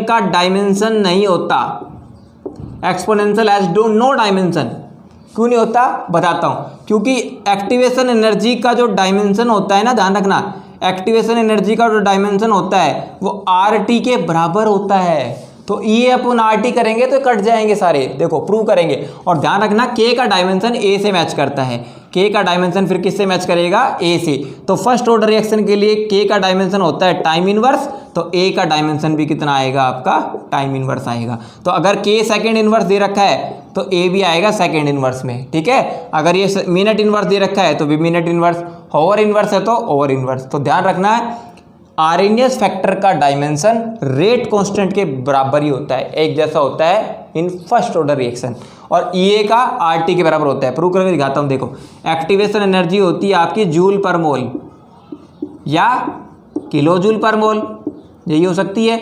का डायमेंशन नहीं होता, एक्सपोनेंशियल हैज नो डायमेंशन। क्यों नहीं होता बताता हूँ, क्योंकि एक्टिवेशन एनर्जी का जो डायमेंशन होता है ना, ध्यान रखना, एक्टिवेशन एनर्जी का जो डायमेंशन होता है वो RT के बराबर होता है। तो EA अपॉन RT करेंगे तो कट जाएंगे सारे, देखो प्रूव करेंगे। और ध्यान रखना K का डायमेंशन A से मैच करता है, K का डायमेंशन फिर किससे मैच करेगा, A से। तो फर्स्ट ऑर्डर रिएक्शन के लिए K का डायमेंशन होता है टाइम इनवर्स, तो A का डायमेंशन भी कितना आएगा आपका, टाइम इनवर्स आएगा। तो अगर K सेकेंड इनवर्स दे रखा है तो A भी आएगा सेकेंड इनवर्स में, ठीक है। अगर ये मिनट इनवर्स दे रखा है तो भी मिनट इनवर्स, ओवर इनवर्स है तो ओवर इनवर्स। तो ध्यान रखना है आरएनएस फैक्टर का डायमेंशन रेट कांस्टेंट के बराबर ही होता है, एक जैसा होता है इन फर्स्ट ऑर्डर रिएक्शन, और EA का RT के बराबर होता है। प्रूव करके दिखाता हूँ, देखो एक्टिवेशन एनर्जी होती है आपकी जूल पर मोल या किलो जूल पर मोल, यही हो सकती है।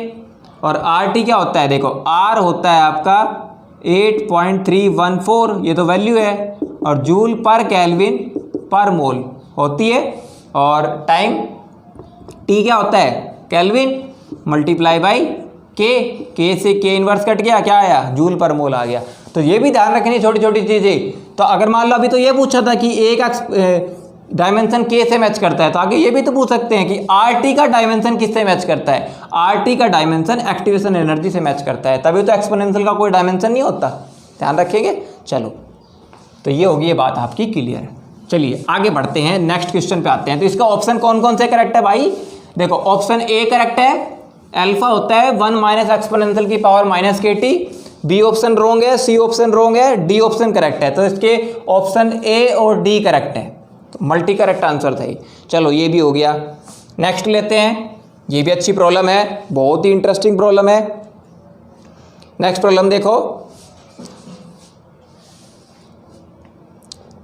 और RT क्या होता है, देखो R होता है आपका 8.314, ये तो वैल्यू है, और जूल पर केल्विन पर मोल होती है। और टाइम T क्या होता है, केल्विन मल्टीप्लाई बाई K से K इनवर्स कट गया, क्या आया, जूल पर मोल आ गया। तो ये भी ध्यान रखनी छोटी छोटी चीज़ें। तो अगर मान लो अभी तो ये पूछा था कि A का डायमेंशन K से मैच करता है, तो आगे ये भी तो पूछ सकते हैं कि RT का डायमेंशन किससे मैच करता है। RT का डायमेंशन एक्टिवेशन एनर्जी से मैच करता है, तभी तो एक्सपोनेंशियल का कोई डायमेंशन नहीं होता, ध्यान रखेंगे। चलो तो ये होगी ये बात आपकी क्लियर। चलिए आगे बढ़ते हैं, नेक्स्ट क्वेश्चन पे आते हैं। तो इसका ऑप्शन कौन कौन से करेक्ट है भाई, देखो ऑप्शन A करेक्ट है, अल्फा होता है 1 माइनस एक्सपोनेंशियल की power minus KT। B option wrong है, C ऑप्शन रोंग है, D ऑप्शन करेक्ट है। तो इसके ऑप्शन A और D करेक्ट है, तो मल्टी करेक्ट आंसर था ये। चलो ये भी हो गया, नेक्स्ट लेते हैं। ये भी अच्छी प्रॉब्लम है, बहुत ही इंटरेस्टिंग प्रॉब्लम है। नेक्स्ट प्रॉब्लम देखो,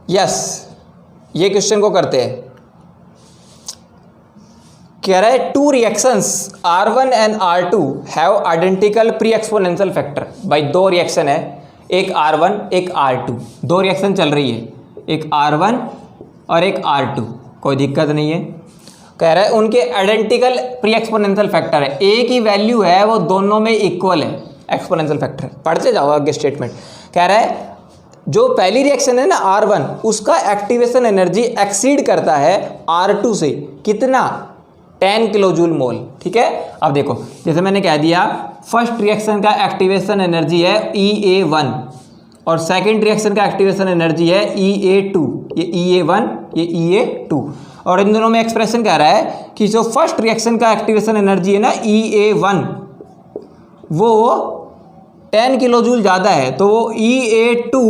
यस ये क्वेश्चन को करते हैं। कह रहा है two reactions R1 and R2 have identical pre exponential factor. भाई दो रिएक्शन है, एक R1 एक R2, दो रिएक्शन चल रही है, एक R1 और एक R2, कोई दिक्कत नहीं है। कह रहा है उनके आइडेंटिकल प्री एक्सपोनेंशियल फैक्टर है, एक ही वैल्यू है, वो दोनों में इक्वल है एक्सपोनेंशियल फैक्टर। पढ़ते जाओ आगे स्टेटमेंट। कह रहा है जो पहली रिएक्शन है ना R1, उसका एक्टिवेशन एनर्जी एक्सीड करता है R2 से कितना, 10 किलो जूल मोल। ठीक है, अब देखो जैसे मैंने कह दिया फर्स्ट रिएक्शन का एक्टिवेशन एनर्जी है EA1 और सेकंड रिएक्शन का एक्टिवेशन एनर्जी है EA2। ये EA1 ये EA2, और इन दोनों में एक्सप्रेशन कह रहा है कि जो फर्स्ट रिएक्शन का एक्टिवेशन एनर्जी है ना EA1 वो 10 किलो जूल ज़्यादा है, तो वो EA2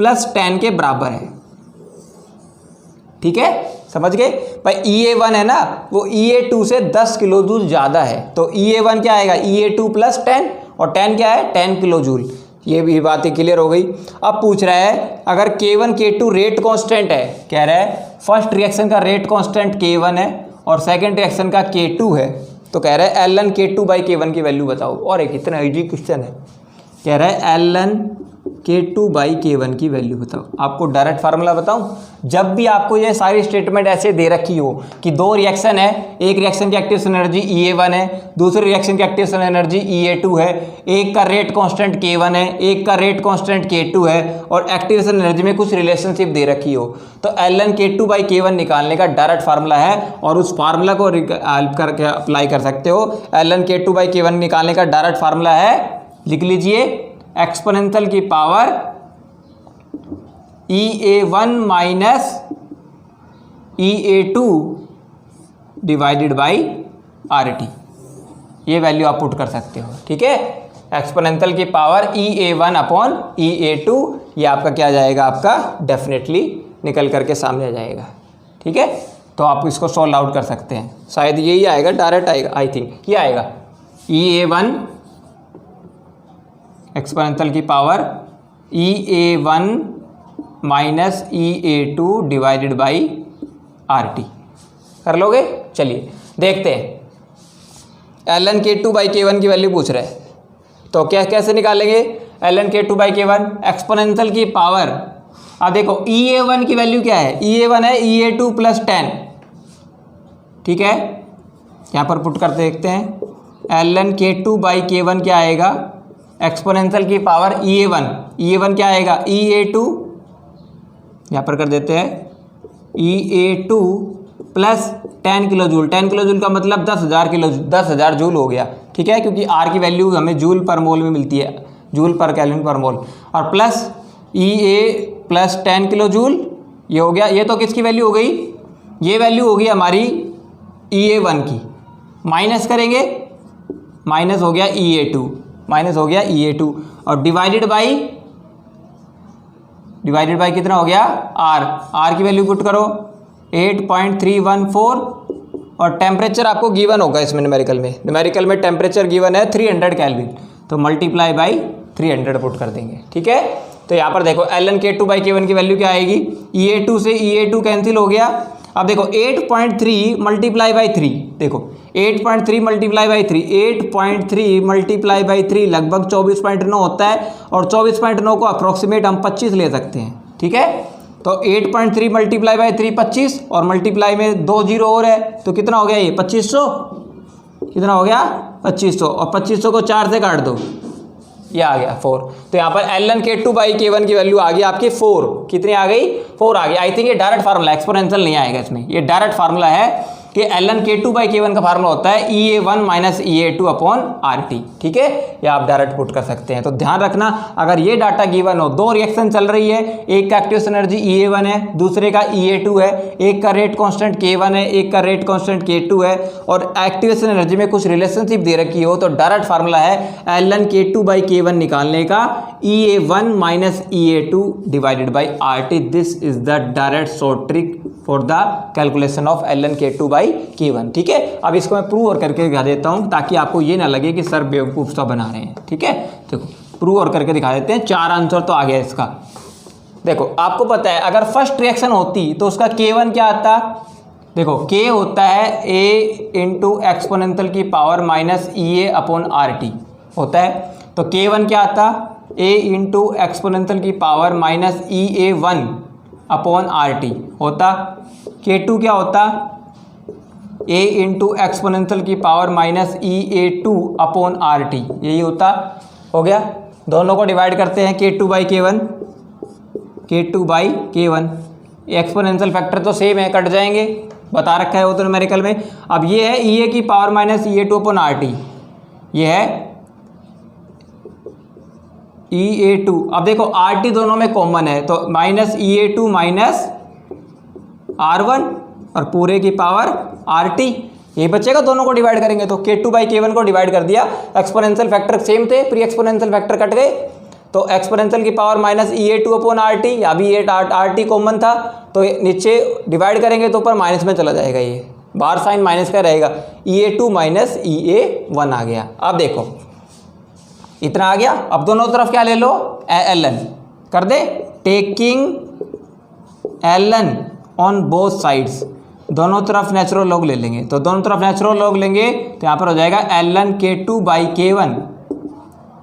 + 10 के बराबर है। ठीक है, समझ गए भाई। EA1 है ना, वो EA2 से 10 किलो जूल ज़्यादा है, तो EA1 क्या आएगा, EA2 + 10, और 10 क्या है, 10 किलो जूल। ये भी बातें क्लियर हो गई। अब पूछ रहा है अगर K1 K2 रेट कांस्टेंट है, कह रहा है फर्स्ट रिएक्शन का रेट कांस्टेंट K1 है और सेकंड रिएक्शन का K2 है, तो कह रहा है ln K2/K1 की वैल्यू बताओ। और एक इतना इजी क्वेश्चन है, कह रहा है ln K2/K1 की वैल्यू बताओ। आपको डायरेक्ट फार्मूला बताऊं, जब भी आपको ये सारी स्टेटमेंट ऐसे दे रखी हो कि दो रिएक्शन है, एक रिएक्शन की एक्टिवेशन एनर्जी EA1 है, दूसरे रिएक्शन की एक्टिवेशन एनर्जी EA2 है, एक का रेट कांस्टेंट K1 है, एक का रेट कांस्टेंट K2 है, और एक्टिवेशन एनर्जी में कुछ रिलेशनशिप दे रखी हो, तो ln K2/K1 निकालने का डायरेक्ट फार्मूला है, और उस फार्मूला को करके अप्लाई कर सकते हो। ln K2/K1 निकालने का डायरेक्ट फार्मूला है, लिख लीजिए, एक्सपोनेंशियल की power EA1 - EA2 divided by RT। ये वैल्यू आप पुट कर सकते हो। ठीक है, एक्सपोनेंशियल की पावर EA1/EA2, ये आपका क्या जाएगा, आपका डेफिनेटली निकल करके सामने आ जाएगा। ठीक है, तो आप इसको सॉल्व आउट कर सकते हैं। शायद यही आएगा, डायरेक्ट आएगा, आई थिंक ये आएगा EA1 एक्सपोनेंशियल की power EA1 - EA2 divided by RT। कर लोगे? चलिए देखते हैं। ln K2/K1 की वैल्यू पूछ रहे हैं, तो क्या कैसे निकालेंगे ln K2/K1, एक्सपोनेंशियल की पावर। अब देखो EA1 की वैल्यू क्या है, EA1 है EA2 + 10। ठीक है, यहाँ पर पुट करते देखते हैं। ln K2/K1 क्या आएगा, एक्सपोनेंशियल की पावर EA1 क्या आएगा, EA2, यहाँ पर कर देते हैं EA2 + 10 kilo joule. 10 kilo joule का मतलब 10,000 जूल हो गया। ठीक है, क्योंकि R की वैल्यू हमें जूल पर मोल में मिलती है, जूल पर केल्विन पर मोल, और प्लस EA + 10 किलो जूल, ये हो गया। ये तो किसकी वैल्यू हो गई, ये वैल्यू हो गई हमारी EA1 की, माइनस करेंगे, माइनस हो गया EA2, और डिवाइडेड बाई कितना हो गया, R की वैल्यू पुट करो 8.314, और टेम्परेचर आपको गिवन होगा इसमें न्यूमेरिकल में टेम्परेचर गिवन है 300 केल्विन, तो मल्टीप्लाई बाई 300 पुट कर देंगे। ठीक है, तो यहाँ पर देखो ln K2/K1 की वैल्यू क्या आएगी, EA2 से EA2 कैंसिल हो गया। अब देखो 8.3 मल्टीप्लाई बाई 3, देखो 8.3 मल्टीप्लाई बाई 3, 8.3 मल्टीप्लाई बाई 3 लगभग 24.9 होता है, और 24.9 को अप्रोक्सीमेट हम 25 ले सकते हैं। ठीक है, तो 8.3 मल्टीप्लाई बाई 3 25, और मल्टीप्लाई में 2 जीरो और है, तो कितना हो गया ये 2500, कितना हो गया 2500, और 2500 को 4 से काट दो, ये आ गया 4। तो यहाँ पर ln K2/K1 की वैल्यू आ गई आपकी 4। कितनी आ गई, 4 आ गई। आई थिंक ये डायरेक्ट फार्मूला, एक्सपोनेंशियल नहीं आएगा इसमें, ये डायरेक्ट फार्मूला है कि ln K2/K1 का फार्मूला होता है EA1 - EA2/RT। ठीक है, ये आप डायरेक्ट पुट कर सकते हैं। तो ध्यान रखना, अगर ये डाटा गिवन हो, दो रिएक्शन चल रही है, एक का एक्टिवेशन एनर्जी EA1 है, दूसरे का EA2 है, एक का रेट कांस्टेंट K1 है, एक का रेट कांस्टेंट K2 है, और एक्टिवेशन एनर्जी में कुछ रिलेशनशिप दे रखी हो, तो डायरेक्ट फार्मूला है ln K2/K1 निकालने का EA1 - EA2 divided by RT। This is the direct short trick for the calculation of ln K2/K1। ठीक है, अब इसको मैं प्रूव और करके दिखा देता हूँ, ताकि आपको ये ना लगे कि सर बेवकूफ़ सा बना रहे हैं। ठीक है, देखो प्रूव और करके दिखा देते हैं। 4 आंसर तो आ गया इसका। देखो आपको पता है अगर फर्स्ट रिएक्शन होती तो उसका K1 क्या आता, देखो के होता है ए इंटू एक्सपोनेंशियल की पावर माइनस ई ए अपॉन आर टी होता है। तो K1 क्या आता, ए इंटू एक्सपोनेंशियल की power minus E A one upon R T होता। K2 क्या होता, ए इंटू एक्सपोनेंशियल की power minus E A two upon R T, यही होता। हो गया, दोनों को डिवाइड करते हैं K2 by K1, K2 by K1। Exponential factor तो सेम है, कट जाएंगे, बता रखा है वो तो न्यूमेरिकल में। अब ये है ई ए की power minus E A two upon R T, ये है ई ए टू। अब देखो आर टी दोनों में कॉमन है, तो minus E A two minus R one और पूरे की पावर आर टी, ये बचेगा। दोनों को डिवाइड करेंगे तो K2 बाई K1 को डिवाइड कर दिया, एक्सपोनेंशियल फैक्टर सेम थे, प्री एक्सपोनेंशियल फैक्टर कट गए, तो एक्सपोनेंशियल की power minus E A two upon R T, या भी ये आर टी कॉमन था, तो नीचे डिवाइड करेंगे तो ऊपर माइनस में चला जाएगा, ये बाहर साइन माइनस का रहेगा, E A two minus E A one आ गया। अब देखो इतना आ गया। अब दोनों तरफ क्या ले लो, एल एन कर दे, taking L N on both sides, दोनों तरफ नेचुरल लॉग ले लेंगे। तो दोनों तरफ नेचुरल लॉग लेंगे तो यहाँ पर हो जाएगा L N K2 by K1,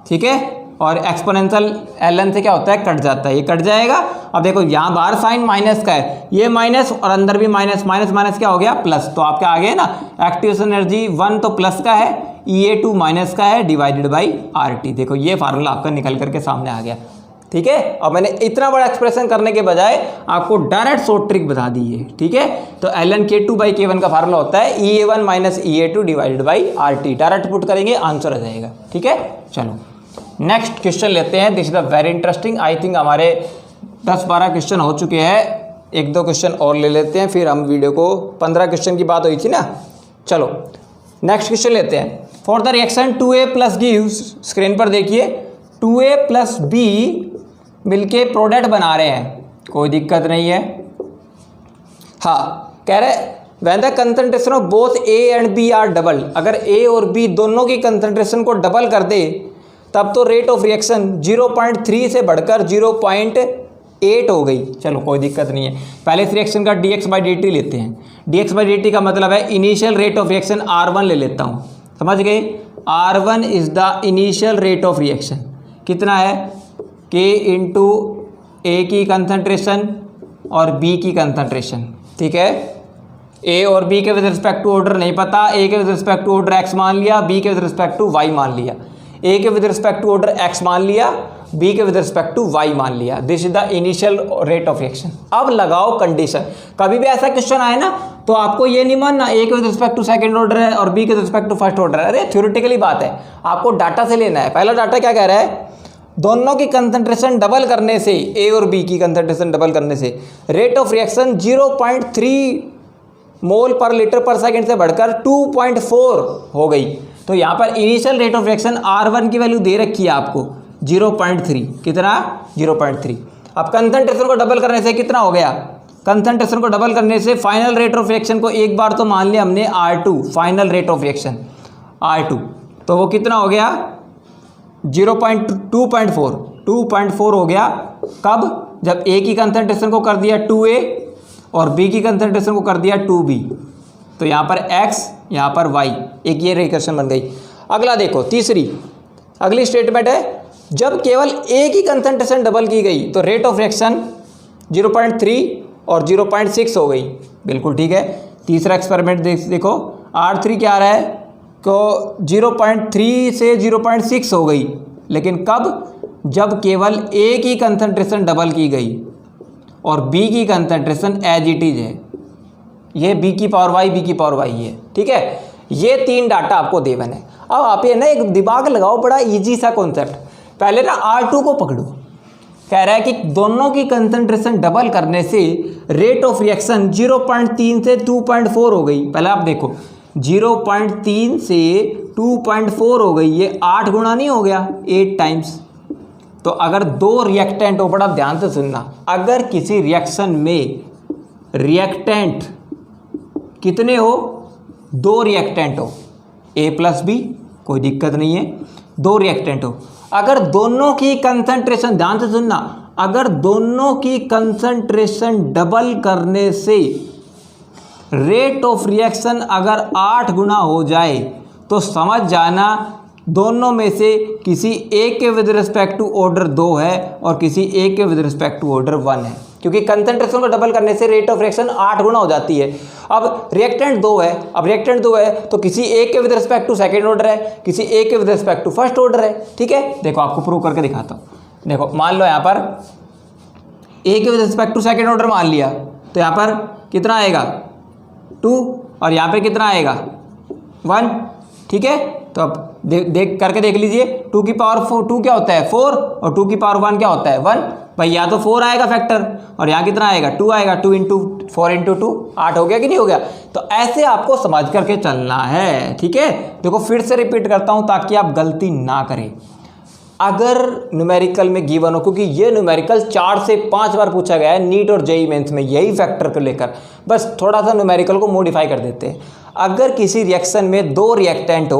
ठीक है। और एक्सपोनेंशियल एल एन से क्या होता है, कट जाता है, ये कट जाएगा। अब देखो यहाँ बाहर साइन माइनस का है, ये माइनस और अंदर भी माइनस, माइनस माइनस क्या हो गया, प्लस। तो आपके आ गए ना, एक्टिवेशन एनर्जी 1 तो प्लस का है, ई ए टू माइनस का है, डिवाइडेड बाई आर टी। देखो ये फार्मूला आपका निकल करके सामने आ गया, ठीक है। और मैंने इतना बड़ा एक्सप्रेशन करने के बजाय आपको डायरेक्ट शॉर्ट ट्रिक बता दी है, ठीक है। तो L N K2 by K1 का फार्मूला होता है E A one minus E A two divided by R T. Direct put करेंगे, आंसर आ जाएगा, ठीक है। चलो नेक्स्ट क्वेश्चन लेते हैं, this is the very interesting. I think हमारे 10-12 क्वेश्चन हो चुके हैं, 1-2 क्वेश्चन और ले लेते हैं, फिर हम वीडियो को 15 क्वेश्चन की बात हुई थी ना। चलो नेक्स्ट क्वेश्चन लेते हैं। For the reaction 2A plus gives, screen पर देखिए 2A प्लस बी मिलके प्रोडक्ट बना रहे हैं, कोई दिक्कत नहीं है। हाँ, कह रहे when the concentration of both A and B are double, अगर A और B दोनों की कंसंट्रेशन को डबल कर दे तब तो रेट ऑफ रिएक्शन 0.3 से बढ़कर 0.8 हो गई। चलो कोई दिक्कत नहीं है, पहले इस रिएक्शन का dx बाई dt लेते हैं। dx बाई dt का मतलब है initial rate of reaction R1 ले लेता हूँ, समझ गए। R1 is the initial rate of reaction, कितना है, K इंटू A की कंसंट्रेशन और B की कंसंट्रेशन, ठीक है। A और B के विद रिस्पेक्ट टू ऑर्डर नहीं पता, A के with respect to order x मान लिया, B के विद रिस्पेक्ट टू y मान लिया। A के with respect to order x मान लिया, B के विद रिस्पेक्ट टू y मान लिया। This is the initial rate of reaction. अब लगाओ कंडीशन, कभी भी ऐसा क्वेश्चन आए ना तो आपको ये नहीं मानना A के with respect to second order है और B के with respect to first order है। अरे थ्योरेटिकली बात है, आपको डाटा से लेना है। पहला डाटा क्या कह रहा है, दोनों की कंसंट्रेशन डबल करने से, A और B की कंसंट्रेशन डबल करने से रेट ऑफ रिएक्शन 0.3 मोल पर लीटर पर सेकंड से बढ़कर 2.4 हो गई। तो यहाँ पर initial rate of reaction R1 की वैल्यू दे रखी है आपको 0.3, कितना, 0.3। अब कंसंट्रेशन को डबल करने से कितना हो गया, कंसंट्रेशन को डबल करने से फाइनल रेट ऑफ रिएक्शन को एक बार तो मान लिया हमने R2, final rate of reaction R2, तो वो कितना हो गया 2.4 हो गया। कब, जब A की कंसंट्रेशन को कर दिया 2A और B की कंसंट्रेशन को कर दिया 2B। तो यहाँ पर x, यहाँ पर y, एक ये रिएक्शन बन गई। अगला देखो, अगली स्टेटमेंट है, जब केवल A की कंसंट्रेशन डबल की गई तो रेट ऑफ रिएक्शन 0.3 और 0.6 हो गई। बिल्कुल ठीक है। तीसरा एक्सपेरिमेंट देखो, R3 क्या आ रहा है, तो 0.3 से 0.6 हो गई, लेकिन कब, जब केवल A की कंसंट्रेशन डबल की गई और B की कंसंट्रेशन एज इट इज है। ये B की पावर y, B की पावर y है, ठीक है। ये 3 डाटा आपको देवन है। अब आप ये ना एक दिमाग लगाओ, बड़ा इजी सा कॉन्सेप्ट। पहले ना R2 को पकड़ो, कह रहा है कि दोनों की कंसंट्रेशन डबल करने से रेट ऑफ रिएक्शन 0.3 से 2.4 हो गई। पहले आप देखो 0.3 से 2.4 हो गई, ये 8 गुना नहीं हो गया, 8 टाइम्स। तो अगर 2 रिएक्टेंट हो, बड़ा ध्यान से सुनना, अगर किसी रिएक्शन में रिएक्टेंट कितने हो, 2 रिएक्टेंट हो, A प्लस B, कोई दिक्कत नहीं है, 2 रिएक्टेंट हो। अगर दोनों की कंसंट्रेशन, ध्यान से सुनना, अगर दोनों की कंसंट्रेशन डबल करने से रेट ऑफ रिएक्शन अगर 8 गुना हो जाए तो समझ जाना दोनों में से किसी एक के विद रिस्पेक्ट टू ऑर्डर 2 है और किसी एक के विद रिस्पेक्ट टू ऑर्डर 1 है, क्योंकि कंसंट्रेशन को डबल करने से रेट ऑफ रिएक्शन 8 गुना हो जाती है। अब रिएक्टेंट 2 है, तो किसी एक के with respect to second order है, किसी एक के with respect to first order है। ठीक है, देखो आपको प्रूव करके दिखाता हूँ। देखो मान लो यहाँ पर ए के with respect to second order मान लिया, तो यहाँ पर कितना आएगा 2 और यहाँ पे कितना आएगा 1। ठीक है, तो अब देख करके देख लीजिए, 2 की पावर 2 क्या होता है 4 और 2 की पावर 1 क्या होता है 1। भाई या तो 4 आएगा फैक्टर और यहाँ कितना आएगा 2 आएगा, 2 इंटू 4 इंटू 2 8 हो गया कि नहीं हो गया। तो ऐसे आपको समझ करके चलना है। ठीक है, देखो फिर से रिपीट करता हूँ ताकि आप गलती ना करें। अगर न्यूमेरिकल में गिवन हो, क्योंकि ये न्यूमेरिकल 4 से 5 बार पूछा गया है नीट और जेईई मेंस में यही फैक्टर को लेकर, बस थोड़ा सा न्यूमेरिकल को मॉडिफाई कर देते हैं। अगर किसी रिएक्शन में 2 रिएक्टेंट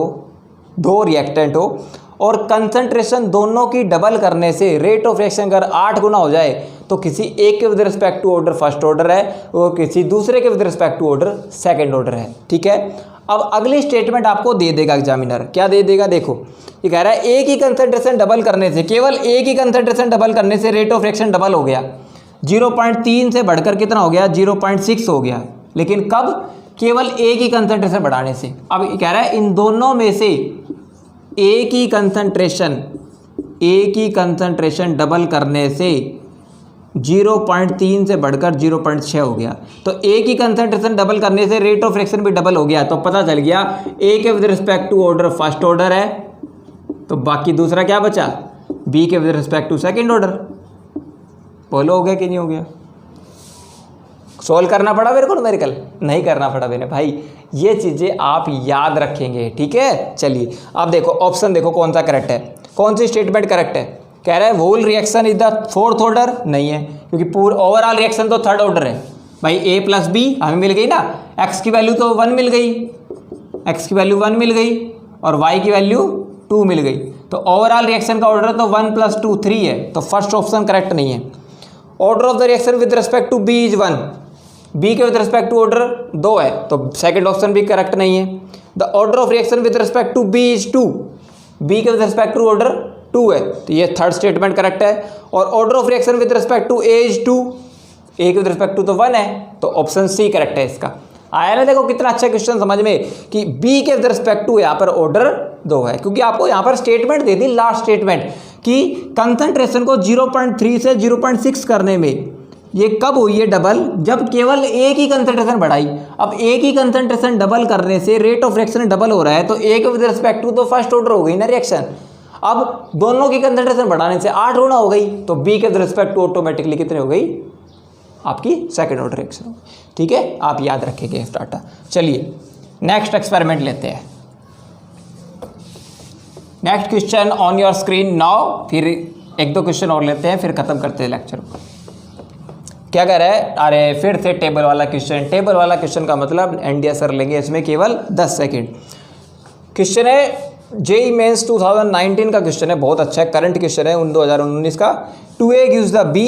हो और कंसंट्रेशन दोनों की डबल करने से रेट ऑफ रिएक्शन अगर 8 गुना हो जाए तो किसी एक के with respect to order first order है और किसी दूसरे के with respect to order second order है। ठीक है, अब अगली स्टेटमेंट आपको दे देगा एग्जामिनर। क्या दे देगा, देखो ये कह रहा है एक ही कंसंट्रेशन डबल करने से, केवल एक ही कंसंट्रेशन डबल करने से रेट ऑफ रिएक्शन डबल हो गया। 0.3 से बढ़कर कितना हो गया 0.6 हो गया, लेकिन कब, केवल एक ही कंसंट्रेशन बढ़ाने से। अब ये कह रहा है इन दोनों में से एक ही कंसंट्रेशन डबल करने से 0.3 से बढ़कर 0.6 हो गया। तो एक ही कंसंट्रेशन डबल करने से रेट ऑफ रिएक्शन भी डबल हो गया। तो पता चल गया ए के with respect to order first order है, तो बाकी दूसरा क्या बचा, बी के with respect to second order. बोलो हो गया कि नहीं हो गया। सोल्व करना पड़ा मेरे को न्यूमेरिकल, नहीं करना पड़ा मैंने भाई, ये चीज़ें आप याद रखेंगे। ठीक है, चलिए अब देखो ऑप्शन देखो कौन सा करेक्ट है, कौन सी स्टेटमेंट करेक्ट है। कह रहा है whole reaction is the 4th order, नहीं है क्योंकि पूरा ओवरऑल रिएक्शन तो 3rd ऑर्डर है। भाई a प्लस बी हमें मिल गई ना, x की वैल्यू तो 1 मिल गई, x की वैल्यू 1 मिल गई और y की वैल्यू 2 मिल गई। तो ओवरऑल रिएक्शन का ऑर्डर तो 1 + 2 3 है, तो फर्स्ट ऑप्शन करेक्ट नहीं है। Order of the reaction with respect to B is 1, B के विद रिस्पेक्ट टू ऑर्डर 2 है, तो सेकंड ऑप्शन भी करेक्ट नहीं है। The order of reaction with respect to B is 2, B के विद रिस्पेक्ट टू ऑर्डर 2 है, तो ये 3rd स्टेटमेंट करेक्ट है। और order of reaction with respect to A is 2, A के विद रिस्पेक्ट टू तो 1 है, तो ऑप्शन सी करेक्ट है इसका। आया ना, देखो कितना अच्छा क्वेश्चन समझ में कि बी के विद रिस्पेक्ट टू यहाँ पर ऑर्डर 2 है, क्योंकि आपको यहाँ पर स्टेटमेंट दे दी लास्ट स्टेटमेंट कि कंसंट्रेशन को 0.3 से 0.6 करने में ये कब हुई है डबल, जब केवल एक ही कंसंट्रेशन बढ़ाई। अब एक ही कंसंट्रेशन डबल करने से रेट ऑफ रिएक्शन डबल हो रहा है, तो ए के विद रिस्पेक्ट टू तो फर्स्ट ऑर्डर हो गई ना रिएक्शन। अब दोनों की कंसंट्रेशन बढ़ाने से 8 गुना हो गई, तो बी के विद रिस्पेक्ट टू ऑटोमेटिकली कितने हो गई आपकी सेकंड ऑर्डर रिएक्शन। ठीक है, आप याद रखेंगे इस डाटा। चलिए नेक्स्ट एक्सपेरिमेंट लेते हैं। Next question on your screen now. फिर 1-2 क्वेश्चन और लेते हैं, फिर खत्म करते हैं लेक्चर को। क्या कह रहा है, अरे फिर से टेबल वाला क्वेश्चन। टेबल वाला क्वेश्चन का मतलब एनडीए सर लेंगे, इसमें केवल 10 सेकेंड। क्वेश्चन है जेईई मेंस 2019 का क्वेश्चन है, बहुत अच्छा है, करंट क्वेश्चन है 2019 का। 2A gives the B,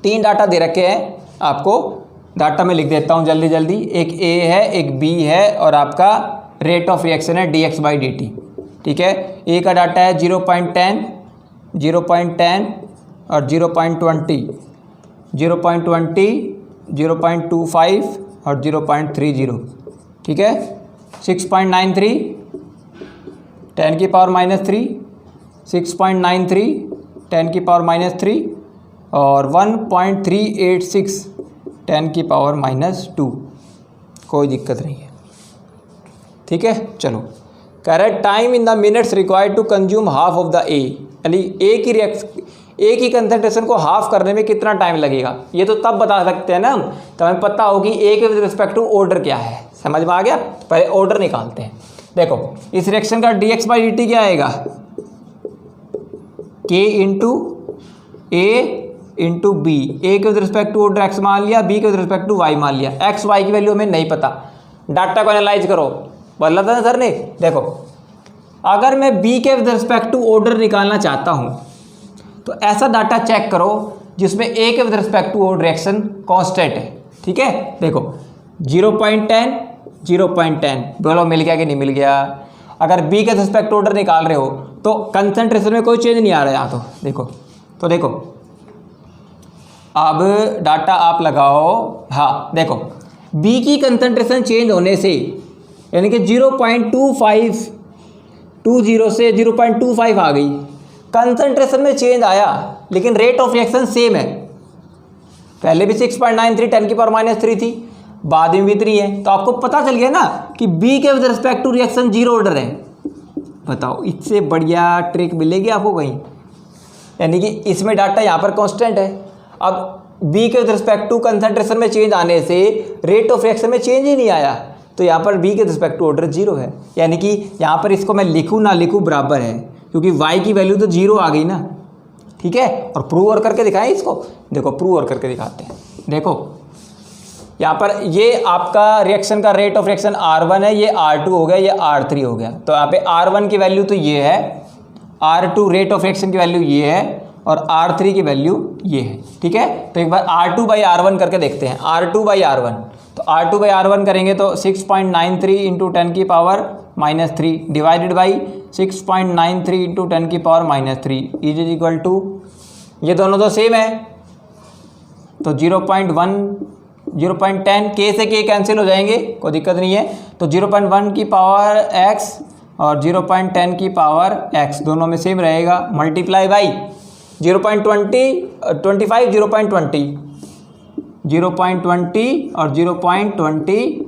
3 data दे रखे हैं आपको, डाटा में लिख देता हूँ जल्दी जल्दी। एक A है, एक B है और आपका रेट ऑफ रिएक्शन है dx/dt। ठीक है, A का डाटा है 0.10, 0.10 और 0.20, 0.20, 0.25 और 0.30। ठीक है, 6.93, 10 की पावर -3, 6.93, 10 की पावर -3 और 1.386, 10 की पावर -2। कोई दिक्कत नहीं है। ठीक है, चलो कह रहा है time in the minutes required to consume half of the A, यानी एक ही कंसंट्रेशन को हाफ करने में कितना टाइम लगेगा, ये तो तब बता सकते हैं ना हम, तो हमें पता होगी ए के विद रिस्पेक्ट टू ऑर्डर क्या है। समझ में आ गया, पहले ऑर्डर निकालते हैं। देखो इस रिएक्शन का dx/dt क्या आएगा, k into A into B, A के with respect to order x मान लिया, बी के विद रिस्पेक्ट टू y मान लिया। x y की वैल्यू हमें नहीं पता, डाटा को एनालाइज करो, बोला था ना सर ने। देखो अगर मैं b के विद रिस्पेक्ट टू ऑर्डर निकालना चाहता हूँ तो ऐसा डाटा चेक करो जिसमें a के with respect to order reaction constant है। ठीक है, देखो 0.10 0.10, बोलो मिल गया कि नहीं मिल गया। अगर बी के रिस्पेक्ट ऑर्डर निकाल रहे हो तो कंसंट्रेशन में कोई चेंज नहीं आ रहा है यहाँ, तो देखो अब डाटा आप लगाओ। हाँ देखो बी की कंसंट्रेशन चेंज होने से यानी कि 0.2520 से 0.25 आ गई, कंसंट्रेशन में चेंज आया लेकिन रेट ऑफ रिएक्शन सेम है। पहले भी 6.93 10⁻³ थी, बाद में भी 3 है, तो आपको पता चल गया ना कि बी के with respect to reaction zero order है। बताओ इससे बढ़िया ट्रिक मिलेगी आपको कहीं? यानी कि इसमें डाटा यहाँ पर कांस्टेंट है। अब बी के विद रिस्पेक्ट टू कंसंट्रेशन में चेंज आने से रेट ऑफ रिएक्शन में चेंज ही नहीं आया, तो यहाँ पर बी के रिस्पेक्ट टू ऑर्डर जीरो है। यानी कि यहाँ पर इसको मैं लिखूँ ना लिखूँ बराबर है, क्योंकि y की वैल्यू तो जीरो आ गई ना। ठीक है, और प्रूव और करके दिखाएं इसको। देखो प्रूव और करके दिखाते हैं। देखो यहाँ पर ये आपका रिएक्शन का रेट ऑफ रिएक्शन R1 है, ये R2 हो गया, ये R3 हो गया। तो यहाँ पे R1 की वैल्यू तो ये है, R2 रेट ऑफ रिएक्शन की वैल्यू ये है, और R3 की वैल्यू ये है। ठीक है, तो एक बार R2/R1 करके देखते हैं। R2/R1, तो R2/R1 करेंगे तो 6.93 into 10⁻³ divided by 6.93 into 10⁻³ is equal to, ये दोनों तो सेम है, तो 0.10 के से के कैंसिल हो जाएंगे, कोई दिक्कत नहीं है। तो 0.1 की पावर x और 0.10 की पावर x दोनों में सेम रहेगा, मल्टीप्लाई बाई 0.20 25 0.20 और 0.20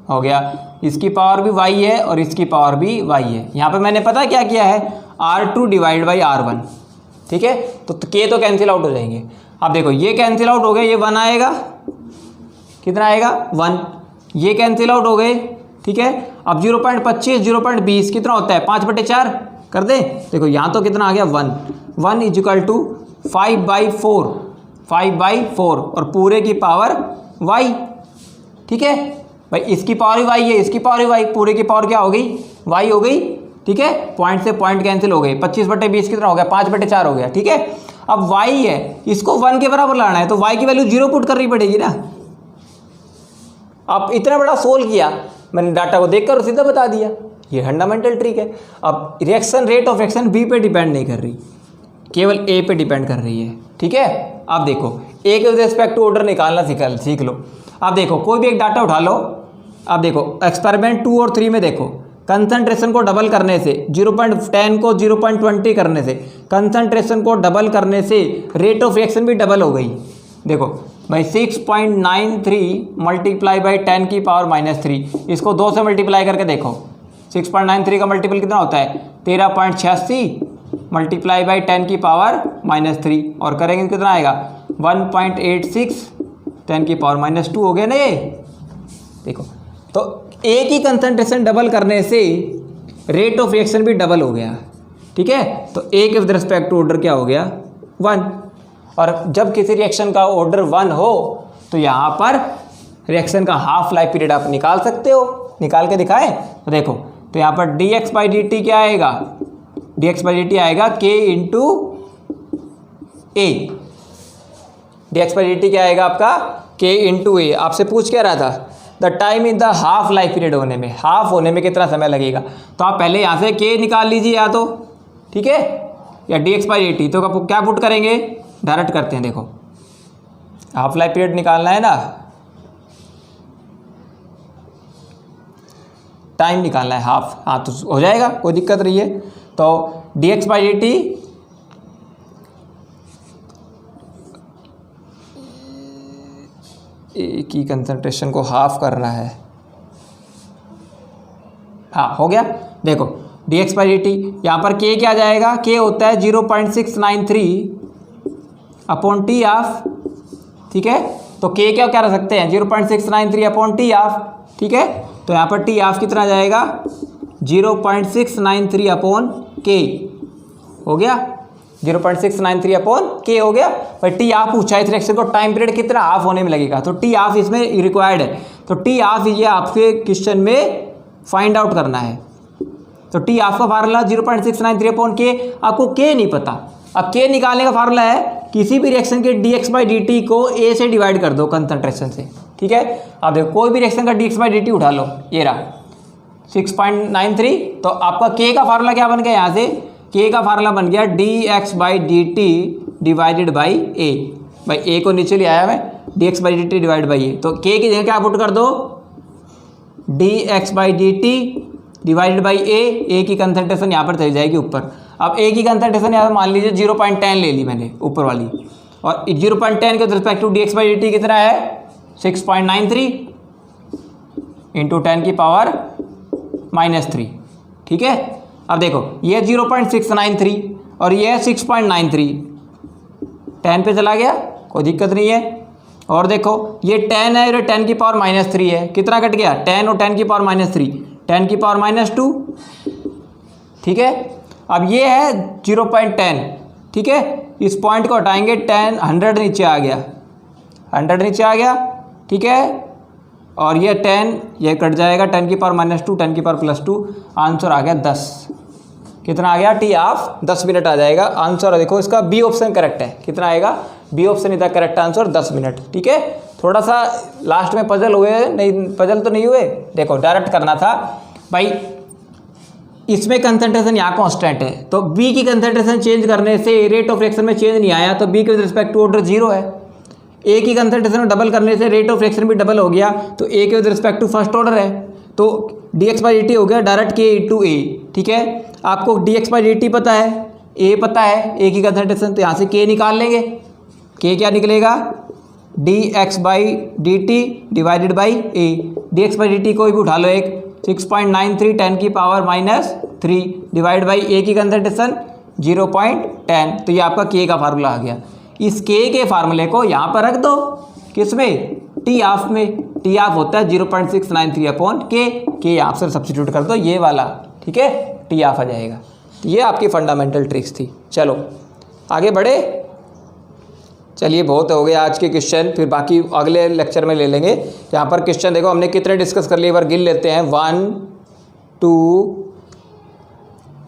हो गया। इसकी पावर भी y है और इसकी पावर भी y है। यहाँ पे मैंने पता क्या किया है, R2 डिवाइड बाई R1। ठीक है, तो k तो कैंसिल आउट हो जाएंगे। अब देखो ये कैंसिल आउट हो गए, ये 1 आएगा, कितना आएगा 1, ये कैंसिल आउट हो गए। ठीक है, अब 0.25 0.20 कितना होता है, 5/4 कर दे। देखो यहाँ तो कितना आ गया 1 इज इक्वल टू 5/4 और पूरे की पावर y। ठीक है भाई, इसकी पावर ही y है, इसकी पावर ही y, पूरे की पावर क्या हो गई, y हो गई। ठीक है, पॉइंट से पॉइंट कैंसिल हो गए, 25/20 कितना हो गया, 5/4 हो गया। ठीक है, अब y है, इसको 1 के बराबर लाना है, तो y की वैल्यू 0 पुट करनी पड़ेगी ना। अब इतना बड़ा सोल्व किया मैंने, डाटा को देखकर सीधा बता दिया, ये फंडामेंटल ट्रिक है। अब reaction rate of reaction B पे डिपेंड नहीं कर रही, केवल ए पे डिपेंड कर रही है। ठीक है, अब देखो ए के विद रिस्पेक्ट टू ऑर्डर निकालना सीख लो। अब देखो कोई भी एक डाटा उठा लो। अब देखो एक्सपेरिमेंट 2 और 3 में देखो, कंसंट्रेशन को डबल करने से, 0.10 को 0.20 करने से, कंसंट्रेशन को डबल करने से रेट ऑफ रिएक्शन भी डबल हो गई। देखो भाई 6.93 मल्टीप्लाई बाई 10⁻³ इसको 2 से मल्टीप्लाई करके देखो। 6.93 का मल्टीपल कितना होता है, 13.86 मल्टीप्लाई बाई 10⁻³ और करेंगे कितना आएगा 1.86 10⁻² हो गया ना ये। देखो तो ए की कंसंट्रेशन डबल करने से रेट ऑफ रिएक्शन भी डबल हो गया। ठीक है, तो ए के विद रिस्पेक्ट टू ऑर्डर क्या हो गया 1, और जब किसी रिएक्शन का ऑर्डर 1 हो तो यहाँ पर रिएक्शन का हाफ लाइफ पीरियड आप निकाल सकते हो। निकाल के दिखाएं तो देखो, तो यहाँ पर dx/dt क्या आएगा, dx/dt आएगा k इंटू ए। dx/dt क्या आएगा आपका k इंटू ए। आपसे पूछ क्या रहा था, the time in the half life period होने में, हाफ होने में कितना समय लगेगा। तो आप पहले यहाँ से k निकाल लीजिए या तो, ठीक है, या dx/dt। तो क्या पुट करेंगे, डायरेक्ट करते हैं। देखो हाफ लाइफ पीरियड निकालना है ना, टाइम निकालना है हाफ, हाँ तो हो जाएगा, कोई दिक्कत नहीं है। तो dx/dt ए की कंसंट्रेशन को हाफ करना है, हाँ हो गया। देखो dx/dt यहाँ पर k क्या जाएगा, k होता है 0.693 अपॉन टी ऑफ। ठीक है, तो k क्या रख सकते हैं 0.693 अपॉन टी ऑफ। ठीक है, तो यहाँ पर टी ऑफ कितना जाएगा 0.693 अपॉन k हो गया, 0.693 अपॉन k हो गया। पर टी ऑफ पूछा इस रिएक्शन को टाइम पीरियड कितना हाफ होने में लगेगा, तो टी ऑफ इसमें रिक्वायर्ड है। तो टी ऑफ ये आपके क्वेश्चन में फाइंड आउट करना है। तो टी ऑफ का फार्मूला 0.693 अपॉन k, आपको k नहीं पता। अब k निकालने का फार्मूला है किसी भी रिएक्शन के dx/dt को a से डिवाइड कर दो कंसंट्रेशन से। ठीक है। अब देखो कोई भी रिएक्शन का dx/dt उठा लो, ये रहा 6.93, तो आपका k का फार्मूला क्या बन गया यहाँ से, k का फार्मूला बन गया dx/dt डिवाइडेड बाई a। भाई a को नीचे ले आया मैं, dx/dt डिवाइड बाई a, तो k की जगह क्या पुट कर दो, dx/dt डिवाइडेड बाई a की कंसंट्रेशन यहाँ पर चली जाएगी ऊपर। अब a की कंसंट्रेशन यहाँ मान लीजिए 0.10 ले ली मैंने ऊपर वाली, और 0.10 के रिस्पेक्ट टू dx/dt कितना है 6.93 इंटू 10 की पावर -3, ठीक है। अब देखो ये 0.693 और ये है 6.93, 10 पे चला गया, कोई दिक्कत नहीं है। और देखो ये 10 है और 10 की पावर -3 है, कितना कट गया 10 और 10 की पावर -3, 10 की पावर -2, ठीक है। अब ये है 0.10, ठीक है, इस पॉइंट को हटाएंगे 10, 100 नीचे आ गया, 100 नीचे आ गया, ठीक है। और ये 10 ये कट जाएगा, 10 की पावर -2, 10 की पावर +2, आंसर आ गया 10। कितना आ गया टी ऑफ 10 मिनट आ जाएगा आंसर। देखो इसका बी ऑप्शन करेक्ट है, कितना आएगा B option is the correct answer 10 minute, ठीक है। थोड़ा सा लास्ट में पजल हुए, नहीं पजल तो नहीं हुए, देखो डायरेक्ट करना था भाई। इसमें कंसंट्रेशन यहाँ कांस्टेंट है, तो बी की कंसंट्रेशन चेंज करने से रेट ऑफ रिएक्शन में चेंज नहीं आया, तो बी के रिस्पेक्ट टू ऑर्डर 0 है। ए की कंसंट्रेशन में डबल करने से रेट ऑफ रिएक्शन भी डबल हो गया, तो ए के रिस्पेक्ट टू फर्स्ट ऑर्डर है, तो dx/dt हो गया डायरेक्ट k इंटू ए, ठीक है। आपको dx/dt पता है, a पता है, a की कंसंट्रेशन, तो यहाँ से k निकाल लेंगे, k क्या निकलेगा dx/dt divided by a, dx/dt कोई भी उठा लो एक, 6.93 10 की पावर -3 डिवाइड बाई a की कंसंट्रेशन 0.10, तो ये आपका k का फार्मूला आ गया। इस k के फार्मूले को यहाँ पर रख दो, किस में टी ऑफ में, टी ऑफ होता है 0.693 अपॉन k यहाँ से सब्सिट्यूट कर दो ये वाला, ठीक है, टी ऑफ आ जाएगा। तो ये आपकी फंडामेंटल ट्रिक्स थी। चलो आगे बढ़े, चलिए बहुत हो गया आज के क्वेश्चन, फिर बाकी अगले लेक्चर में ले लेंगे। यहाँ पर क्वेश्चन देखो हमने कितने डिस्कस कर लिए, एक बार गिन लेते हैं, 1 2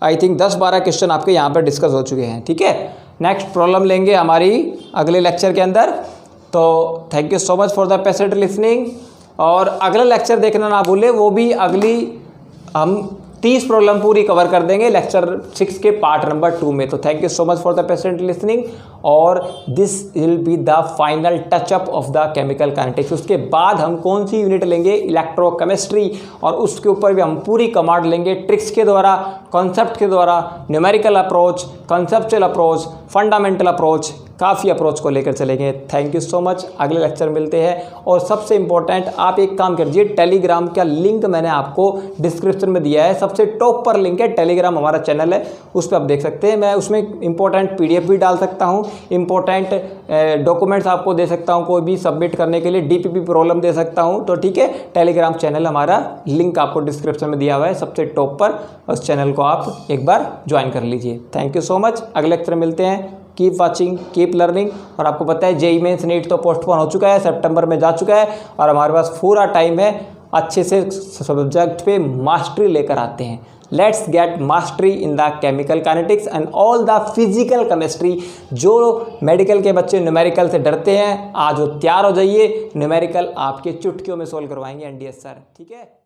आई थिंक 10-12 क्वेश्चन आपके यहाँ पर डिस्कस हो चुके हैं, ठीक है। नेक्स्ट प्रॉब्लम लेंगे हमारी अगले लेक्चर के अंदर। तो thank you so much for the patient listening, और अगला लेक्चर देखना ना भूले, वो भी अगली हम 30 प्रॉब्लम पूरी कवर कर देंगे लेक्चर 6 के पार्ट नंबर 2 में। तो thank you so much for the patient listening, और this will be the final touch up of the chemical kinetics. उसके बाद हम कौन सी यूनिट लेंगे, इलेक्ट्रोकेमिस्ट्री, और उसके ऊपर भी हम पूरी कमांड लेंगे ट्रिक्स के द्वारा, कॉन्सेप्ट के द्वारा, numerical approach, conceptual approach, fundamental approach, काफ़ी अप्रोच को लेकर चलेंगे। थैंक यू सो मच, अगले लेक्चर मिलते हैं। और सबसे इंपॉर्टेंट आप एक काम कीजिए, टेलीग्राम का लिंक मैंने आपको डिस्क्रिप्शन में दिया है, सबसे टॉप पर लिंक है, टेलीग्राम हमारा चैनल है, उस पर आप देख सकते हैं। मैं उसमें इंपॉर्टेंट PDF भी डाल सकता हूँ, इंपॉर्टेंट डॉक्यूमेंट्स आपको दे सकता हूँ, कोई भी सबमिट करने के लिए DPP प्रॉब्लम दे सकता हूँ। तो ठीक है, टेलीग्राम चैनल हमारा लिंक आपको डिस्क्रिप्शन में दिया हुआ है, सबसे टॉप पर, उस चैनल को आप एक बार ज्वाइन कर लीजिए। थैंक यू सो मच, अगले लेक्चर मिलते हैं। Keep watching, keep learning. और आपको पता है JEE मेंस नीट तो पोस्टपोन हो चुका है, सितंबर में जा चुका है, और हमारे पास पूरा टाइम है, अच्छे से सब्जेक्ट पे मास्टरी लेकर आते हैं। Let's get mastery in the chemical kinetics and all the physical chemistry. जो मेडिकल के बच्चे न्यूमेरिकल से डरते हैं, आज वो तैयार हो जाइए, न्यूमेरिकल आपके चुटकियों में सोल्व करवाएंगे NDS सर, ठीक है।